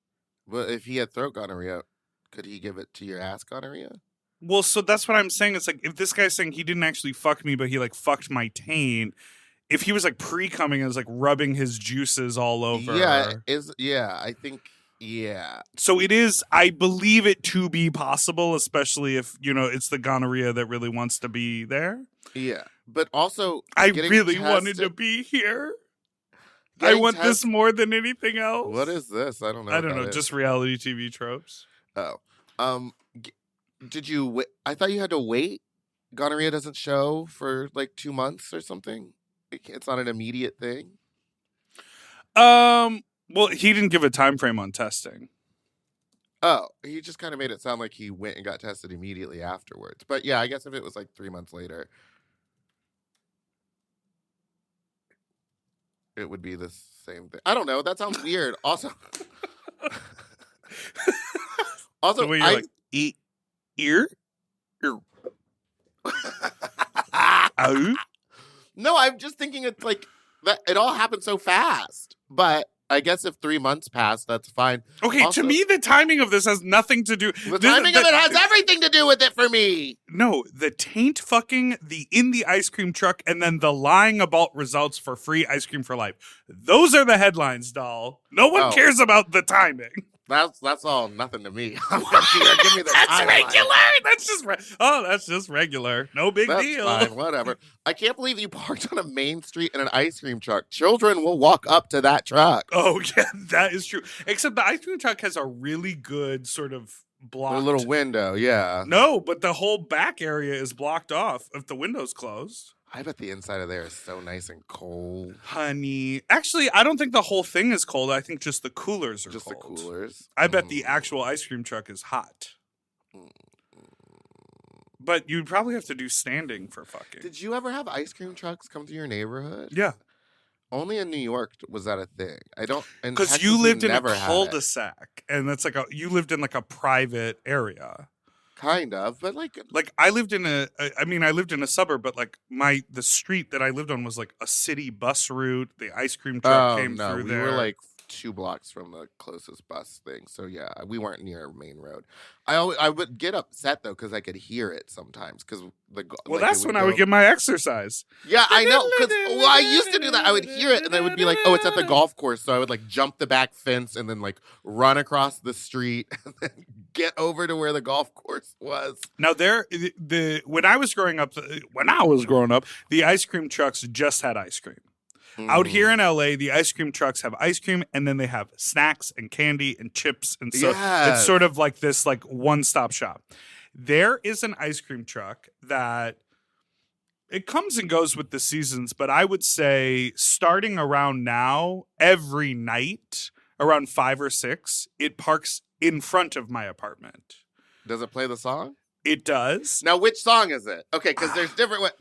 But if he had throat gonorrhea, could he give it to your ass gonorrhea? Well, so that's what I'm saying. It's like, if this guy's saying he didn't actually fuck me, but he like fucked my taint, if he was like pre-coming and was like rubbing his juices all over. I think. So it is, I believe it to be possible, especially if, you know, it's the gonorrhea that really wants to be there. Yeah. But also, I really wanted to be here. I want this more than anything else. What is this? I don't know. I don't know. Just reality TV tropes. Oh. Did you I thought you had to wait. Gonorrhea doesn't show for like 2 months or something. It's not an immediate thing. Well, he didn't give a time frame on testing. Oh, he just kind of made it sound like he went and got tested immediately afterwards. But yeah, I guess if it was like 3 months later, it would be the same thing. I don't know. That sounds weird. Also, The way you're like, ear? No, I'm just thinking it's like that. It all happened so fast. But I guess if 3 months passed, that's fine. Okay, also, to me, the timing of this has nothing to do. The timing of it has everything to do with it for me. No, the taint fucking, the in the ice cream truck, and then the lying about results for free ice cream for life. Those are the headlines, doll. No one cares about the timing. That's all nothing to me. Give me the that's timeline. Regular. That's just regular. No big deal. Fine, whatever. I can't believe you parked on a main street in an ice cream truck. Children will walk up to that truck. Oh yeah, that is true. Except the ice cream truck has a really good sort of blocked. A little window, yeah. No, but the whole back area is blocked off if the window's closed. I bet the inside of there is so nice and cold. Honey. Actually, I don't think the whole thing is cold. I think just the coolers are just cold. Just the coolers? I bet the actual ice cream truck is hot. But you'd probably have to do standing for fucking. Did you ever have ice cream trucks come to your neighborhood? Yeah. Only in New York was that a thing. I don't. Because you lived in a cul-de-sac. And that's like you lived in like a private area. Kind of, but like I lived in I lived in a suburb, but like the street that I lived on was like a city bus route. The ice cream truck came through we there. were like 2 blocks from the closest bus thing. So yeah, we weren't near a main road. I would get upset though because I could hear it sometimes because that's when I would get my exercise. Yeah, I know. Because I used to do that. I would hear it and I would be like, "Oh, it's at the golf course." So I would like jump the back fence and then like run across the street and then get over to where the golf course was. Now when I was growing up, the ice cream trucks just had ice cream. Out here in LA, the ice cream trucks have ice cream, and then they have snacks and candy and chips, and so it's sort of like this like one-stop shop. There is an ice cream truck that it comes and goes with the seasons, but I would say starting around now, every night around 5 or 6, it parks in front of my apartment. Does it play the song? It does. Now, which song is it? Okay, because there's different ones.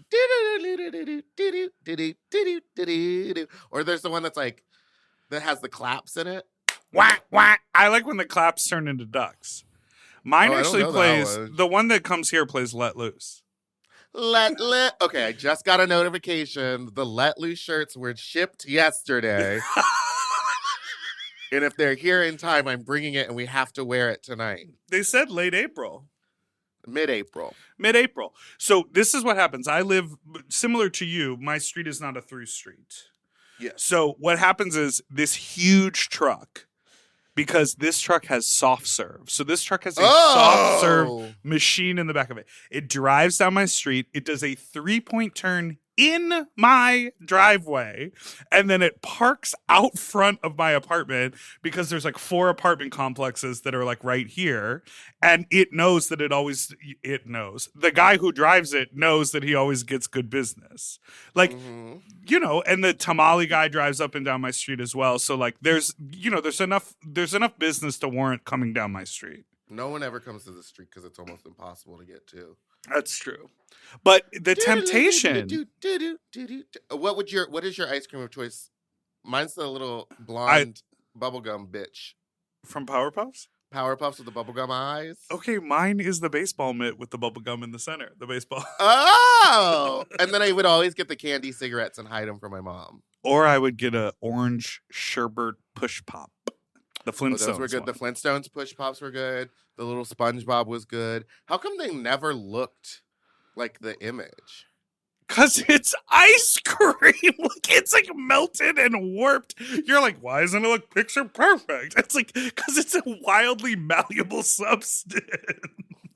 Or there's the one that's like, that has the claps in it. Whack, whack. I like when the claps turn into ducks. Mine actually plays, the one that comes here plays Let Loose. Okay, I just got a notification. The Let Loose shirts were shipped yesterday. And if they're here in time, I'm bringing it and we have to wear it tonight. They said late April. Mid-April. So this is what happens. I live similar to you. My street is not a through street. Yes. So what happens is this huge truck, because this truck has soft serve. So this truck has a soft serve machine in the back of it. It drives down my street. It does a 3-point turn in my driveway, and then it parks out front of my apartment because there's like 4 apartment complexes that are like right here, and it knows that the guy who drives it knows that he always gets good business, like and the tamale guy drives up and down my street as well, so like there's enough business to warrant coming down my street. No one ever comes to the street because it's almost impossible to get to. That's true. But the temptation. What is your ice cream of choice? Mine's the little blonde bubblegum bitch. From Powerpuffs? Powerpuffs with the bubblegum eyes. Okay, mine is the baseball mitt with the bubblegum in the center. The baseball. Oh! And then I would always get the candy cigarettes and hide them from my mom. Or I would get a orange sherbet push pop. The Flintstones. Those were good. The Flintstones push pops were good. The little SpongeBob was good. How come they never looked like the image? Because it's ice cream. Like, it's like melted and warped. You're like, why doesn't it look picture perfect? It's like, because it's a wildly malleable substance.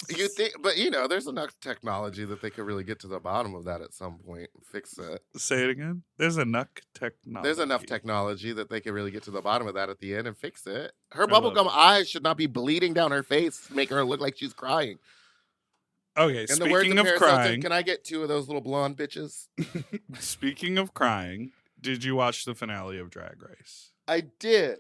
You think, but there's enough technology that they could really get to the bottom of that at some point and fix it. Say it again. There's enough technology. There's enough technology that they could really get to the bottom of that at the end and fix it. Her bubblegum eyes should not be bleeding down her face, making her look like she's crying. Okay, speaking of crying, can I get 2 of those little blonde bitches? Speaking of crying, did you watch the finale of Drag Race? I did.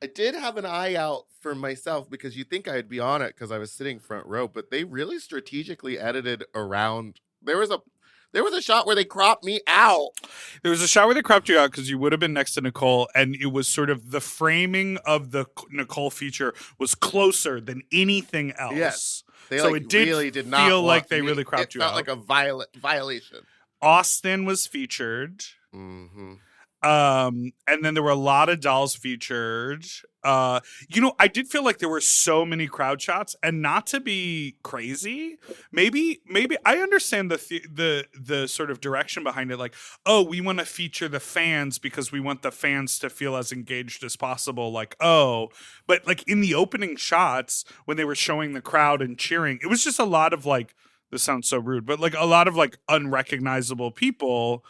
I did have an eye out for myself because you think I'd be on it because I was sitting front row, but they really strategically edited around. There was a shot where they cropped me out. There was a shot where they cropped you out because you would have been next to Nicole, and it was sort of the framing of the Nicole feature was closer than anything else. Yes. It did not feel like they really cropped you out. It felt like a violation. Austin was featured. Mm-hmm. And then there were a lot of dolls featured. I did feel like there were so many crowd shots, and not to be crazy, maybe I understand the sort of direction behind it. Like, oh, we want to feature the fans because we want the fans to feel as engaged as possible. Like, oh, but like in the opening shots when they were showing the crowd and cheering, it was just a lot of like, this sounds so rude, but like a lot of like unrecognizable people.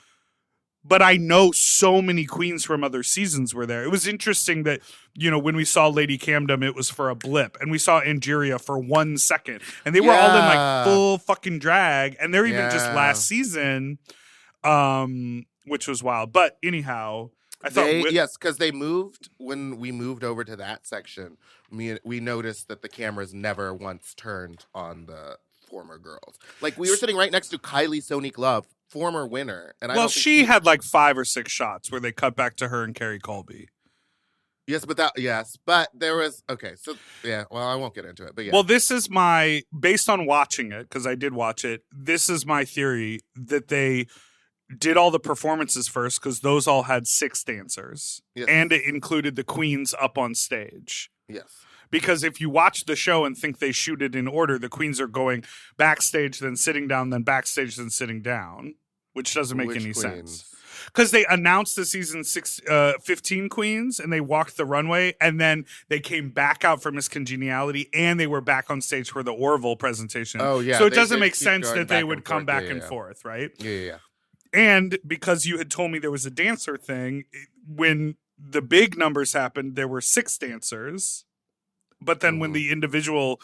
But I know so many queens from other seasons were there. It was interesting that, when we saw Lady Camden, it was for a blip. And we saw Angeria for 1 second. And they were all in like full fucking drag. And they're even just last season, which was wild. But anyhow, I thought... yes, because they moved, when we moved over to that section, we noticed that the cameras never once turned on the former girls. Like, we were sitting right next to Kylie Sonique Love, former winner. And she had like 5 or 6 shots where they cut back to her and Carrie Colby. Yes, but there was okay. So yeah, well, I won't get into it, but yeah. Well, this is my based on watching it because I did watch it. This is my theory that they did all the performances first because those all had 6 dancers, Yes. and it included the queens up on stage. Yes. Because if you watch the show and think they shoot it in order, the queens are going backstage, then sitting down, then backstage, then sitting down, which doesn't make any sense. Because they announced the season 15 queens, and they walked the runway, and then they came back out for Miss Congeniality, and they were back on stage for the Orville presentation. Oh, yeah. So it They doesn't did make keep sense going that they back would and come forth. back Yeah, and yeah. forth, right? Yeah. And because you had told me there was a dancer thing, when the big numbers happened, there were 6 dancers. But then when the individual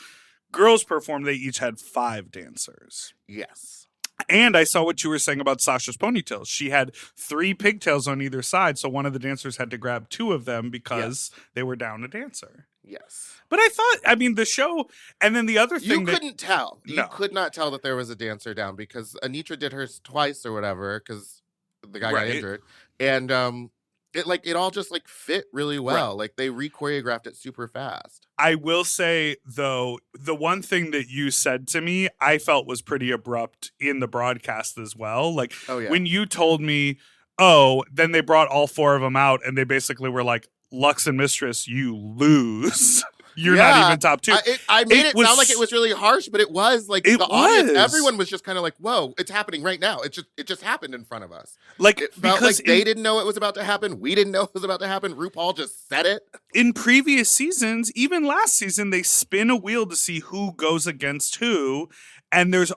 girls performed, they each had 5 dancers. Yes. And I saw what you were saying about Sasha's ponytails. She had 3 pigtails on either side, so one of the dancers had to grab 2 of them because they were down a dancer. Yes. But I thought, I mean, the show, and then the other thing You couldn't tell. You No. could not tell that there was a dancer down because Anitra did hers twice or whatever because the guy got Right. injured. And it all just like fit really well. Right. Like they re-choreographed it super fast. I will say, though, the one thing that you said to me, I felt was pretty abrupt in the broadcast as well. Like, Oh, yeah. when you told me, then they brought all 4 of them out, and they basically were like, Lux and Mistress, you lose. You're not Yeah. even top 2. I made It it was- sound like it was really harsh, but it was like It the audience, was. everyone was just kind of like, whoa, it's happening right now. It just happened in front of us. Like, It felt because like they didn't know it was about to happen. We didn't know it was about to happen. RuPaul just said it. in previous seasons, even last season, they spin a wheel to see who goes against who. And there's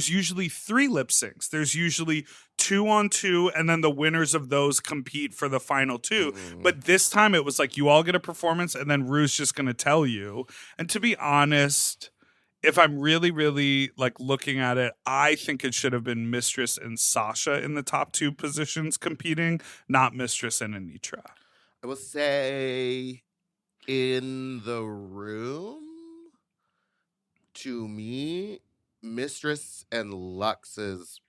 usually 3 lip syncs. There's usually 2 on 2, and then the winners of those compete for the final 2. But this time it was like you all get a performance, and then Rue's just going to tell you. And to be honest, if I'm really, really like looking at it, I think it should have been Mistress and Sasha in the top 2 positions competing, not Mistress and Anitra. I will say in the room, to me, Mistress and Lux's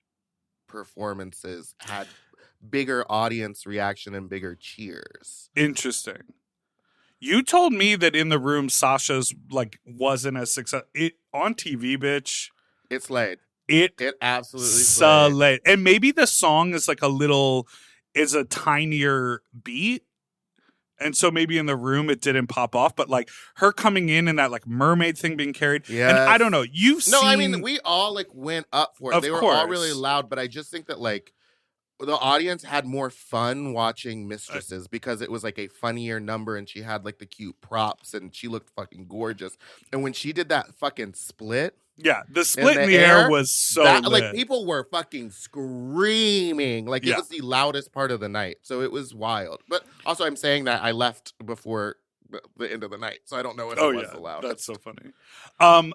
performances had bigger audience reaction and bigger cheers. Interesting. You told me that in the room Sasha's like wasn't as successful. It on TV, bitch. It slayed. It absolutely slayed. slayed. And maybe the song is like is a tinier beat. And so maybe in the room it didn't pop off, but like her coming in and that like mermaid thing being carried. Yes. And I don't know. No, I mean, we all like went up for it. Of They were all course. really loud, but I just think that like the audience had more fun watching Mistresses because it was like a funnier number and she had like the cute props and she looked fucking gorgeous. And when she did that fucking split, yeah, the split in the air was so lit. like people were fucking screaming. Like it Yeah. was the loudest part of the night. So it was wild. But also I'm saying that I left before the end of the night. So I don't know if it was the loudest. That's so funny.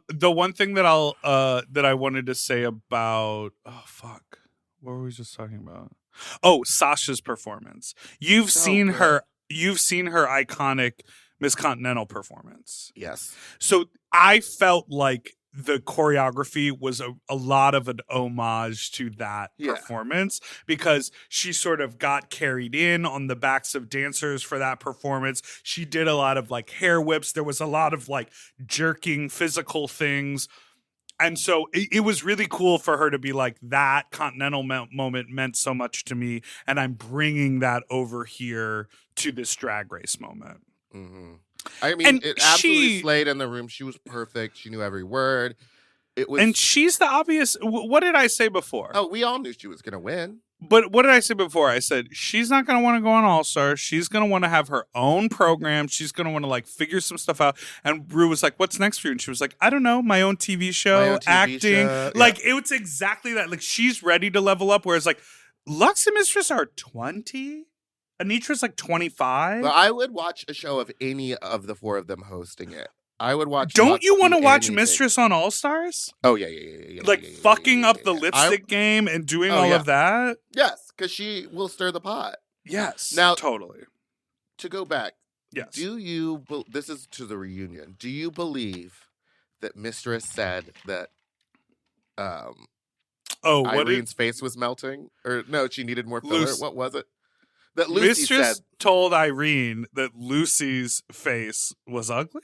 The one thing that that I wanted to say about what were we just talking about? Oh, Sasha's performance. You've seen good. her iconic Miss Continental performance. Yes. So I felt like the choreography was a lot of an homage to that performance because she sort of got carried in on the backs of dancers for that performance. She did a lot of like hair whips. There was a lot of like jerking physical things. And so it was really cool for her to be like, that Continental moment meant so much to me. And I'm bringing that over here to this Drag Race moment. Mm-hmm. I mean, it absolutely slayed in the room. She was perfect. She knew every word. It was, and she's the obvious. What did I say before? Oh, we all knew she was going to win. But what did I say before? I said she's not going to want to go on All Star. She's going to want to have her own program. She's going to want to like figure some stuff out. And Rue was like, "What's next for you?" And she was like, "I don't know. My own TV show, acting." Like it was exactly that. Like she's ready to level up. Whereas like Lux and Mistress are 20. Anitra's like 25. Well, I would watch a show of any of the 4 of them hosting it. I would watch. Don't you want to watch anything. Mistress on All Stars? Oh yeah. Like fucking up the lipstick game and doing all of that. Yes, because she will stir the pot. Yes. Now, totally. To go back. Yes. This is to the reunion. Do you believe that Mistress said that Irene's face was melting? Or no, she needed more filler. Loose. What was it? that Lucy Mistress said. told Irene that Lucy's face was ugly.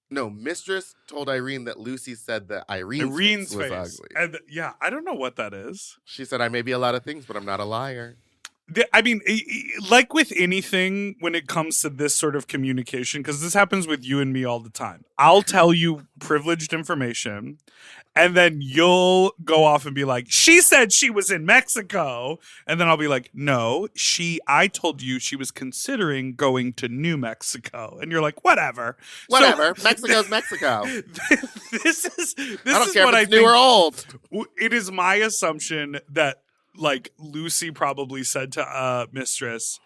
No, Mistress told Irene that Lucy said that Irene's face was ugly. And yeah, I don't know what that is. She said, I may be a lot of things, but I'm not a liar. I mean, like with anything when it comes to this sort of communication, because this happens with you and me all the time. I'll tell you privileged information, and then you'll go off and be like, she said she was in Mexico. And then I'll be like, no, I told you she was considering going to New Mexico. And you're like, whatever. Whatever. Mexico's Mexico. This is I don't care what if I it's new or old. It is my assumption that like Lucy probably said to Mistress,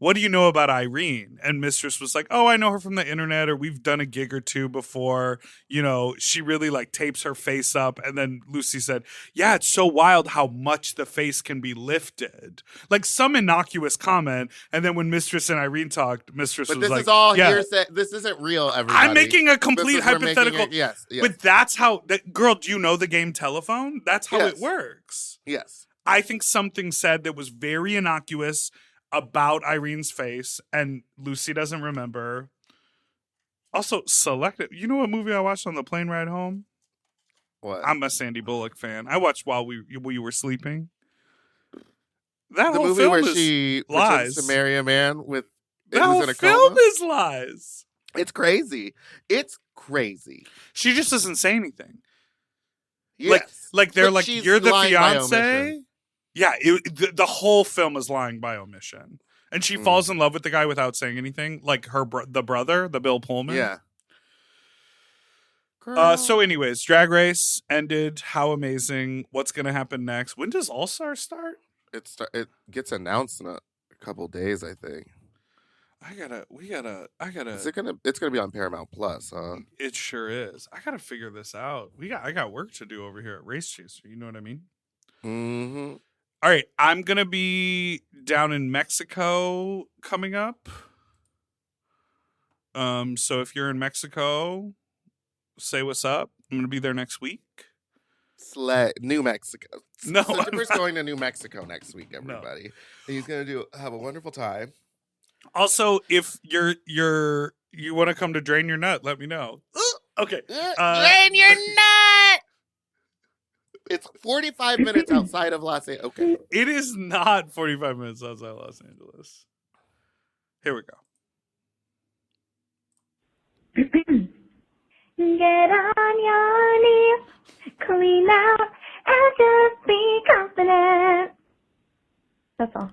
what do you know about Irene? And Mistress was like, oh, I know her from the internet, or we've done a gig or two before. You know, she really like tapes her face up. And then Lucy said, yeah, it's so wild how much the face can be lifted. Like some innocuous comment. And then when Mistress and Irene talked, Mistress But was this like, is all yeah, hearsay. This isn't real, everybody. I'm making a complete This is- we're making hypothetical. yes. But that's how, girl, do you know the game Telephone? That's how it works. Yes. I think something said that was very innocuous about Irene's face, and Lucy doesn't remember. Also, selective. You know what movie I watched on the plane ride home? What? I'm a Sandy Bullock fan. I watched while we were sleeping. That the whole movie film where is she lies. pretends to marry a man with That whole in a film coma? is lies. It's crazy. It's crazy. She just doesn't say anything. Yes. Like they're But like, she's you're the lying by fiance. omission. Yeah, the whole film is lying by omission, and she falls in love with the guy without saying anything, like the brother, the Bill Pullman. Yeah. So, anyways, Drag Race ended. How amazing! What's gonna happen next? When does All Star start? It gets announced in a couple days, I think. I gotta. It's gonna be on Paramount Plus, huh? It sure is. I gotta figure this out. I got work to do over here at Race Chaser. You know what I mean? Mm-hmm. All right, I'm gonna be down in Mexico coming up. So if you're in Mexico, say what's up. I'm gonna be there next week. New Mexico. No, so Dipper's going to New Mexico next week, everybody. And he's gonna have a wonderful time. Also, if you want to come to Drain Your Nut, let me know. Okay. Drain your nut. It's 45 minutes outside of Los Angeles. Okay. It is not 45 minutes outside Los Angeles. Here we go. Get on your knees, clean out, and just be confident. That's all.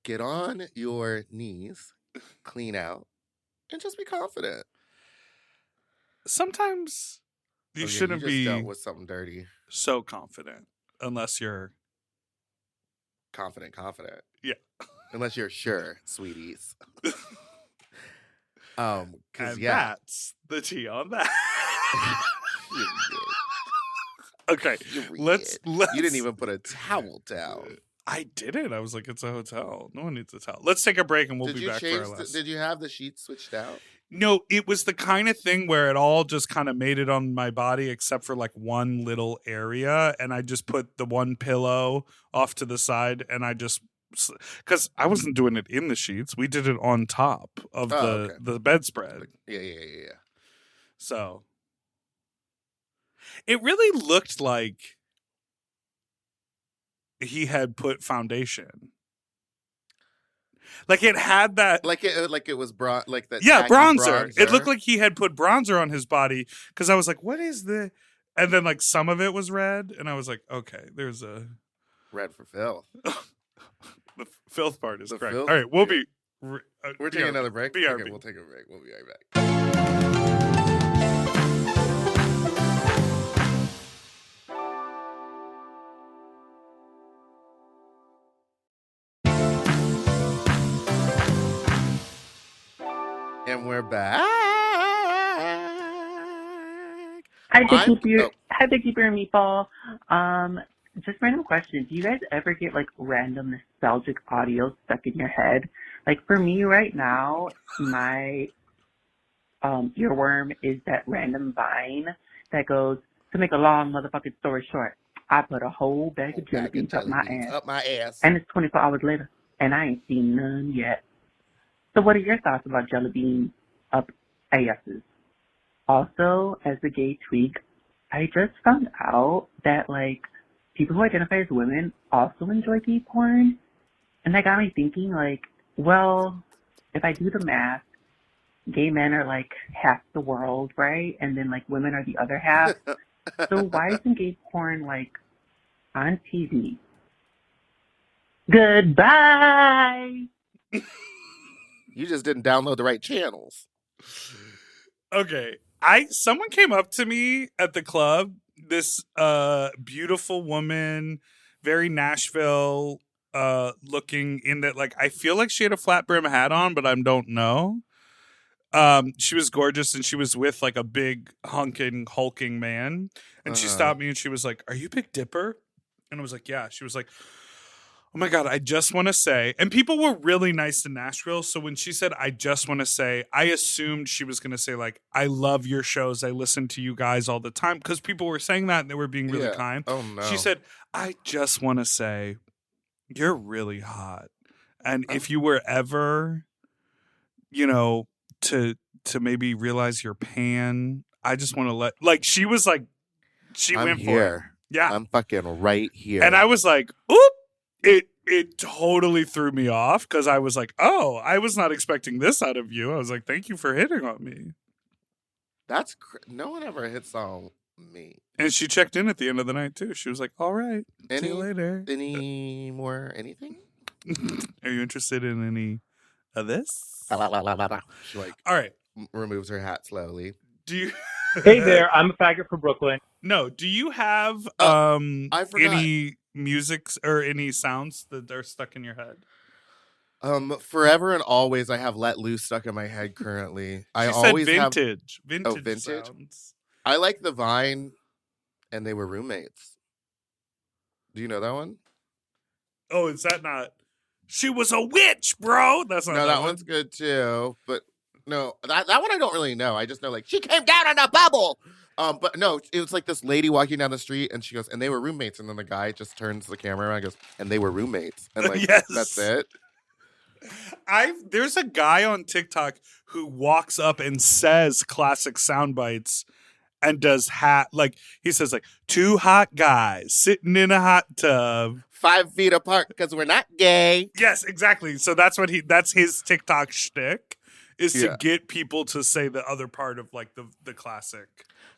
Get on your knees, clean out, and just be confident. Sometimes you shouldn't be dealt with something dirty. So confident unless you're confident. Yeah. Unless you're sure, sweeties. And that's the tea on that. Okay, let's. You didn't even put a towel down. I didn't. I was like, it's a hotel. No one needs a towel. Let's take a break and we'll be back for our last. Did you have the sheets switched out? No, it was the kind of thing where it all just kind of made it on my body except for like one little area. And I just put the one pillow off to the side and I just, because I wasn't doing it in the sheets. We did it on top of the bedspread. Yeah. So it really looked like he had put foundation. Like it had that, like it was like that. Yeah, bronzer. It looked like he had put bronzer on his body because I was like, "What is the?" And then like some of it was red, and I was like, "Okay, there's a red for filth." The filth part is correct. Filth? All right, we'll be. We're taking another break. BRB. Okay, we'll take a break. We'll be right back. And we're back. Hi, Dipper and Meatball. Just random question. Do you guys ever get like random nostalgic audio stuck in your head? Like for me right now, my earworm is that random vine that goes, to make a long motherfucking story short, I put a whole bag of jelly beans up my ass. Up my ass. And it's 24 hours later, and I ain't seen none yet. So what are your thoughts about jelly beans up asses? Also, as a gay tweak, I just found out that, like, people who identify as women also enjoy gay porn. And that got me thinking, like, well, if I do the math, gay men are, like, half the world, right? And then, like, women are the other half. So why isn't gay porn, like, on TV? Goodbye! You just didn't download the right channels. Okay. Someone came up to me at the club, this beautiful woman, very Nashville looking, in that, like, I feel like she had a flat brim hat on, but I don't know. She was gorgeous, and she was with, like, a big hulking man. And she stopped me and she was like, "Are you Big Dipper?" And I was like, "Yeah." She was like, "Oh my God, I just want to say," and people were really nice in Nashville. So when she said, "I just want to say," I assumed she was going to say, like, "I love your shows. I listen to you guys all the time." Because people were saying that and they were being really kind. Oh, no. She said, "I just want to say, you're really hot. And if you were ever, to maybe realize you're pan, I just want to like," she was like, I'm went here. for it. Yeah. I'm fucking right here. And I was like, oop. It totally threw me off because I was like, oh, I was not expecting this out of you. I was like, thank you for hitting on me. That's no one ever hits on me. And she checked in at the end of the night too. She was like, all right, see you later. Any more anything? Are you interested in any of this? She, like, all right, removes her hat slowly. Do you? Hey there, I'm a faggot from Brooklyn. No, do you have I forgot. any musics or any sounds that are stuck in your head? Forever and always, I have "Let Loose" stuck in my head currently. I She always said have vintage sounds. I like the Vine, and they were roommates. Do you know that one? Oh, is that not? She was a witch, bro. That's not. No, that one's good too. But no, that one I don't really know. I just know, like, she came down in a bubble. But no, it was like this lady walking down the street, and she goes, and they were roommates. And then the guy just turns the camera around and goes, and they were roommates. And like, Yes. That's it. There's a guy on TikTok who walks up and says classic sound bites and does he says, like, two hot guys sitting in a hot tub 5 feet apart because we're not gay. Yes, exactly. So that's his TikTok shtick, is to get people to say the other part of, like, the classic.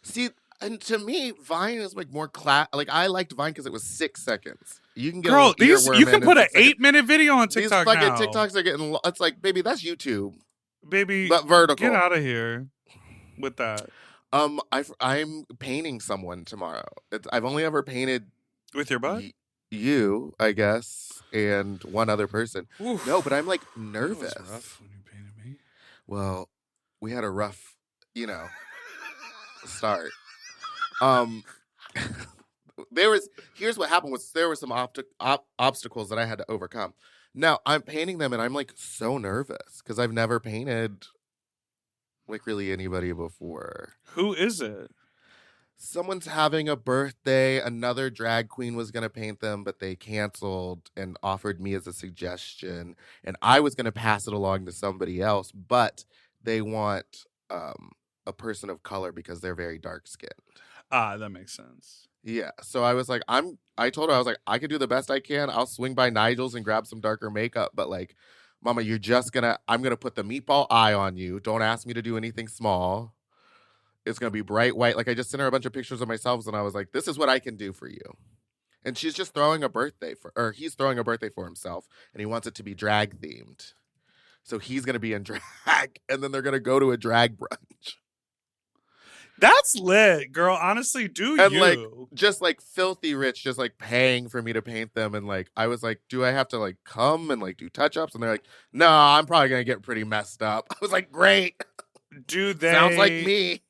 See, and to me, Vine is like more like, I liked Vine because it was 6 seconds. You can get you can put an 8-minute video on TikTok These fucking now. TikToks are getting. It's like, baby, that's YouTube, baby. But vertical. Get out of here with that. I'm painting someone tomorrow. I've only ever painted with your butt. You, I guess, and one other person. Oof. No, but I'm like nervous. That was rough when you painted me. Well, we had a rough, start. Here's what happened was there were some obstacles that I had to overcome. Now I'm painting them and I'm like so nervous because I've never painted like really anybody before. Who is it? Someone's having a birthday. Another drag queen was going to paint them, but they canceled and offered me as a suggestion. And I was going to pass it along to somebody else, but they want a person of color because they're very dark skinned. Ah, that makes sense. Yeah. So I was like, I told her, I was like, I could do the best I can. I'll swing by Nigel's and grab some darker makeup. But like, Mama, I'm going to put the meatball eye on you. Don't ask me to do anything small. It's going to be bright white. Like, I just sent her a bunch of pictures of myself and I was like, this is what I can do for you. And she's just throwing a birthday he's throwing a birthday for himself and he wants it to be drag themed. So he's going to be in drag and then they're going to go to a drag brunch. That's lit, girl. Honestly, and like, just like filthy rich, just like paying for me to paint them. And like, I was like, do I have to like come and like do touch-ups? And they're like, no, I'm probably going to get pretty messed up. I was like, great. Do they? Sounds like me.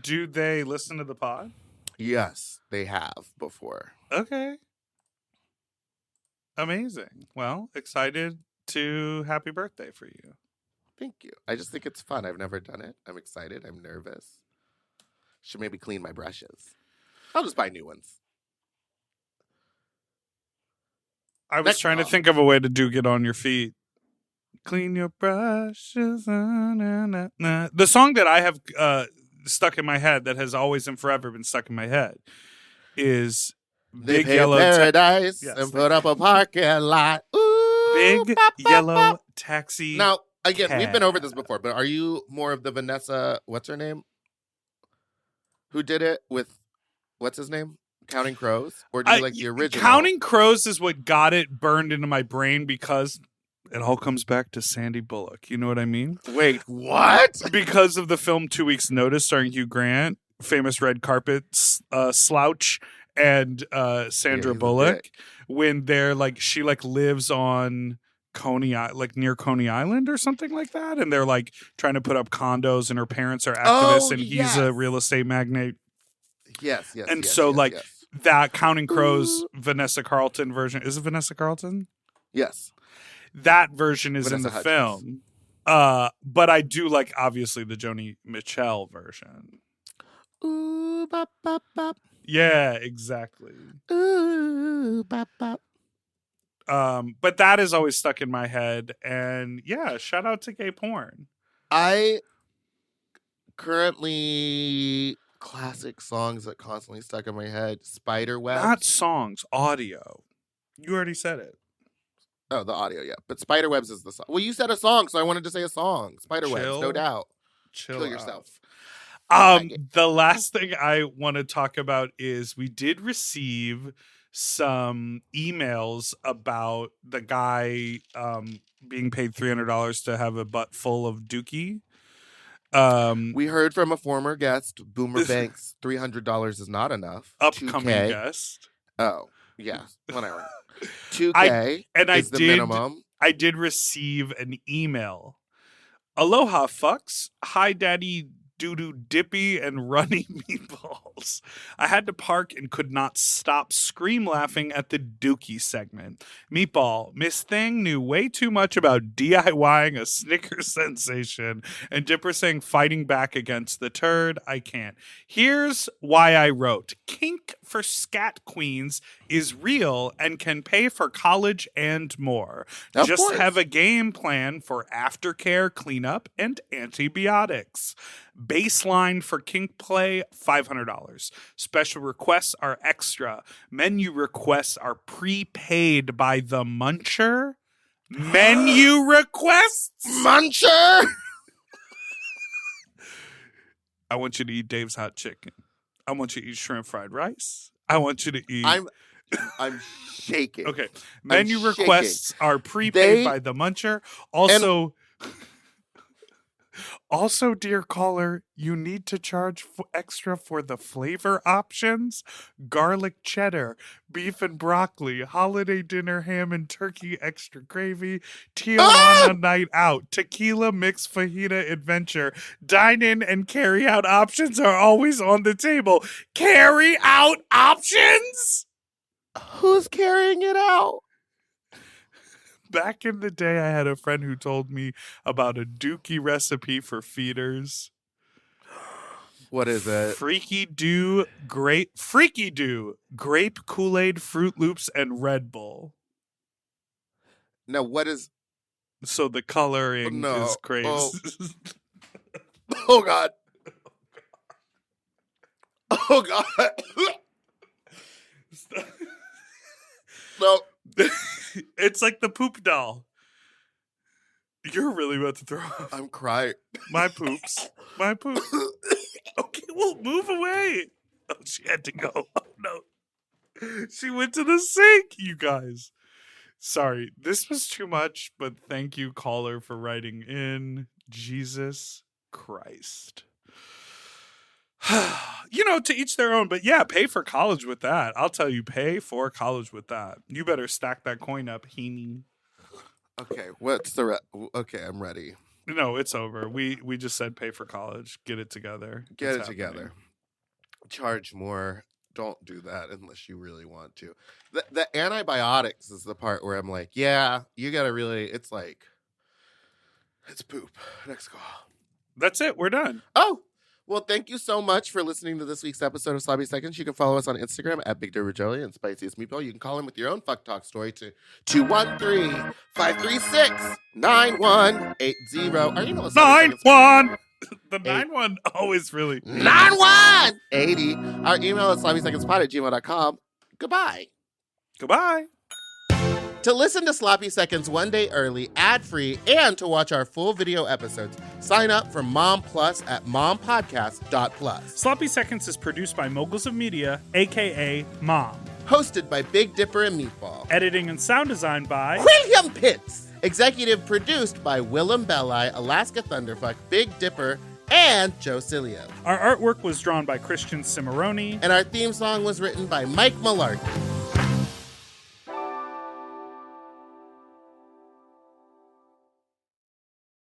Do they listen to the pod? Yes, they have before. Okay. Amazing. Well, excited to happy birthday for you. Thank you. I just think it's fun. I've never done it. I'm excited. I'm nervous. Should maybe clean my brushes. I'll just buy new ones. I was Next trying to song. think of a way to do Get On Your Feet. Clean your brushes. The song that I have stuck in my head that has always and forever been stuck in my head is They Big pay Yellow Paradise Yes, and put up a parking lot. Ooh, Big bop, bop, Yellow bop. Taxi. Now, again, we've been over this Cab. before, but are you more of the Vanessa, what's her name? Who did it with, what's his name? Counting Crows? Or do you like the original? Counting Crows is what got it burned into my brain because it all comes back to Sandy Bullock. You know what I mean? Wait, what? Because of the film 2 Weeks Notice starring Hugh Grant, famous red carpet slouch, and Sandra he's a Bullock, dick. when they're like, she like lives on like near Coney Island or something like that, and they're like trying to put up condos, and her parents are activists, and he's a real estate magnate. Yes. And so that Counting Crows Vanessa Carlton version, is it Vanessa Carlton? Yes. That version is Vanessa in the Hudgens. film. But I do like, obviously, the Joni Mitchell version. Ooh, bop, bop, bop. Yeah, exactly. Ooh, bop, bop. But that is always stuck in my head. And yeah, shout out to gay porn. I currently classic songs that constantly stuck in my head. Spiderwebs. Not songs, audio. You already said it. Oh, the audio, yeah. But Spiderwebs is the song. Well, you said a song, so I wanted to say a song. Spiderwebs, Chill. no doubt. Chill Kill out. yourself. The last thing I want to talk about is we did receive some emails about the guy being paid $300 to have a butt full of dookie. We heard from a former guest, Boomer Banks, $300 is not enough. Upcoming 2K. guest. Oh, yeah, whatever. 2K is the minimum. I did receive an email. Aloha, fucks. Hi, Daddy Doo-doo Dippy and Runny Meatballs. I had to park and could not stop scream laughing at the Dookie segment. Meatball, Miss Thing knew way too much about DIYing a Snickers sensation, and Dipper saying fighting back against the turd. I can't. Here's why I wrote. Kink for scat queens is real and can pay for college and more. Of Just course. have a game plan for aftercare, cleanup, and antibiotics. Baseline for kink play, $500. Special requests are extra. Menu requests are prepaid by the muncher. Menu requests? Muncher! I want you to eat Dave's hot chicken. I want you to eat shrimp fried rice. I want you to eat... I'm shaking. Okay. Menu I'm requests shaking. are prepaid by the muncher. Also, dear caller, you need to charge extra for the flavor options. Garlic cheddar, beef and broccoli, holiday dinner ham and turkey extra gravy, Tijuana night out, tequila mix fajita adventure. Dine-in and carry-out options are always on the table. Carry-out options? Who's carrying it out? Back in the day, I had a friend who told me about a dookie recipe for feeders. What is it? Freaky Dew, grape Kool-Aid, Fruit Loops, and Red Bull. Now, what is... So the coloring is crazy. Oh, God. Oh, God. No. It's like the poop doll. You're really about to throw up. I'm crying. My poops. My poop. Okay, well, move away. Oh, she had to go. Oh, no. She went to the sink, you guys. Sorry, this was too much, but thank you, caller, for writing in. Jesus Christ. To each their own, but yeah, pay for college with that. I'll tell you, pay for college with that. You better stack that coin up, Heaney. Okay, okay, I'm ready. No, it's over. We just said pay for college. Get it together. Get it together. Charge more. Don't do that unless you really want to. The antibiotics is the part where I'm like, yeah, you gotta really, it's like, it's poop. Next call. That's it. We're done. Oh, Well, thank you so much for listening to this week's episode of Sloppy Seconds. You can follow us on Instagram at Big Dipper Jelly and Spiciest Meatball. You can call in with your own fuck talk story to 213-536-9180. Our email is 91. The 91 always really 9180. Our email is sloppysecondspod@gmail.com. Goodbye. Goodbye. To listen to Sloppy Seconds one day early, ad-free, and to watch our full video episodes, sign up for Mom Plus at mompodcast.plus. Sloppy Seconds is produced by Moguls of Media, a.k.a. Mom. Hosted by Big Dipper and Meatball. Editing and sound design by William Pitts. Executive produced by Willem Belli, Alaska Thunderfuck, Big Dipper, and Joe Cilio. Our artwork was drawn by Christian Cimarroni. And our theme song was written by Mike Malarkey.